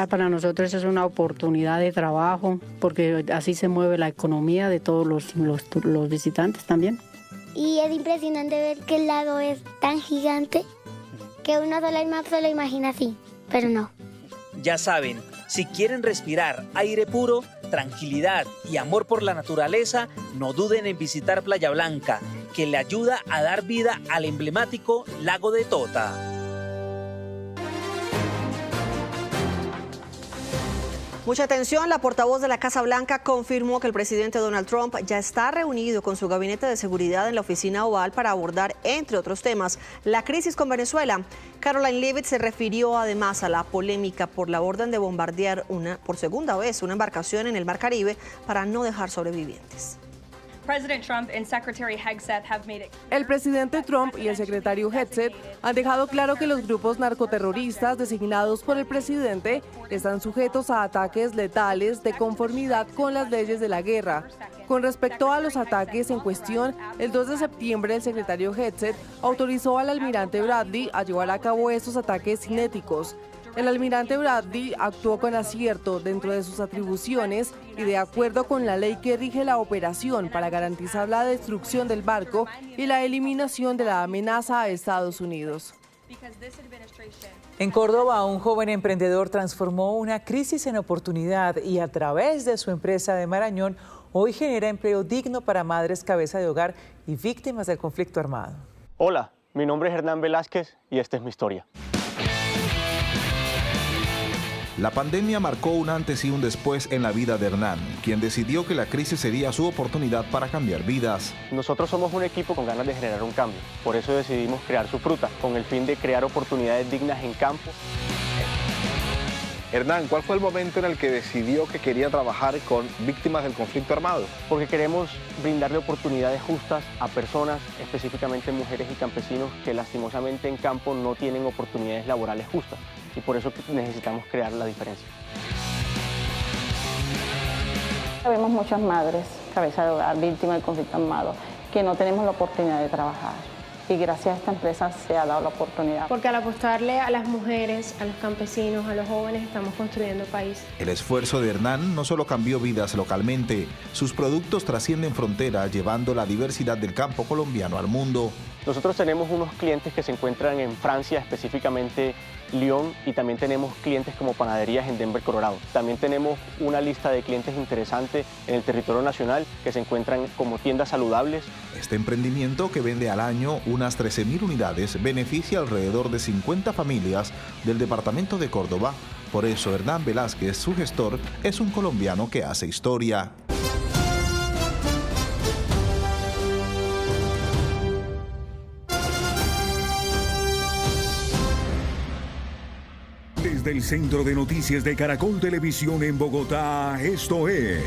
Para nosotros es una oportunidad de trabajo, porque así se mueve la economía de todos los visitantes también. Y es impresionante ver que el lago es tan gigante que uno se lo imagina así, pero no. Ya saben, si quieren respirar aire puro, tranquilidad y amor por la naturaleza, no duden en visitar Playa Blanca, que le ayuda a dar vida al emblemático lago de Tota. Mucha atención, la portavoz de la Casa Blanca confirmó que el presidente Donald Trump ya está reunido con su gabinete de seguridad en la oficina oval para abordar, entre otros temas, la crisis con Venezuela. Caroline Leavitt se refirió además a la polémica por la orden de bombardear por segunda vez una embarcación en el Mar Caribe para no dejar sobrevivientes. El presidente Trump y el secretario Hegseth han dejado claro que los grupos narcoterroristas designados por el presidente están sujetos a ataques letales de conformidad con las leyes de la guerra. Con respecto a los ataques en cuestión, el 2 de septiembre el secretario Hegseth autorizó al almirante Bradley a llevar a cabo estos ataques cinéticos. El almirante Bradley actuó con acierto dentro de sus atribuciones y de acuerdo con la ley que rige la operación para garantizar la destrucción del barco y la eliminación de la amenaza a Estados Unidos. En Córdoba, un joven emprendedor transformó una crisis en oportunidad y a través de su empresa de Marañón, hoy genera empleo digno para madres cabeza de hogar y víctimas del conflicto armado. Hola, mi nombre es Hernán Velázquez y esta es mi historia. La pandemia marcó un antes y un después en la vida de Hernán, quien decidió que la crisis sería su oportunidad para cambiar vidas. Nosotros somos un equipo con ganas de generar un cambio, por eso decidimos crear Su Fruta, con el fin de crear oportunidades dignas en campo. Hernán, ¿cuál fue el momento en el que decidió que quería trabajar con víctimas del conflicto armado? Porque queremos brindarle oportunidades justas a personas, específicamente mujeres y campesinos, que lastimosamente en campo no tienen oportunidades laborales justas. Y por eso necesitamos crear la diferencia. Vemos muchas madres, cabeza de hogar, víctimas del conflicto armado, que no tenemos la oportunidad de trabajar. Y gracias a esta empresa se ha dado la oportunidad. Porque al apostarle a las mujeres, a los campesinos, a los jóvenes, estamos construyendo país. El esfuerzo de Hernán no solo cambió vidas localmente, sus productos trascienden fronteras, llevando la diversidad del campo colombiano al mundo. Nosotros tenemos unos clientes que se encuentran en Francia, específicamente Lyon, y también tenemos clientes como panaderías en Denver, Colorado. También tenemos una lista de clientes interesante en el territorio nacional que se encuentran como tiendas saludables. Este emprendimiento, que vende al año unas 13.000 unidades, beneficia alrededor de 50 familias del departamento de Córdoba. Por eso Hernán Velázquez, su gestor, es un colombiano que hace historia. Desde el Centro de Noticias de Caracol Televisión en Bogotá, esto es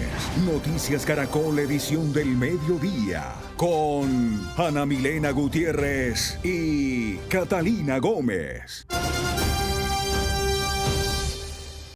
Noticias Caracol, edición del mediodía, con Ana Milena Gutiérrez y Catalina Gómez.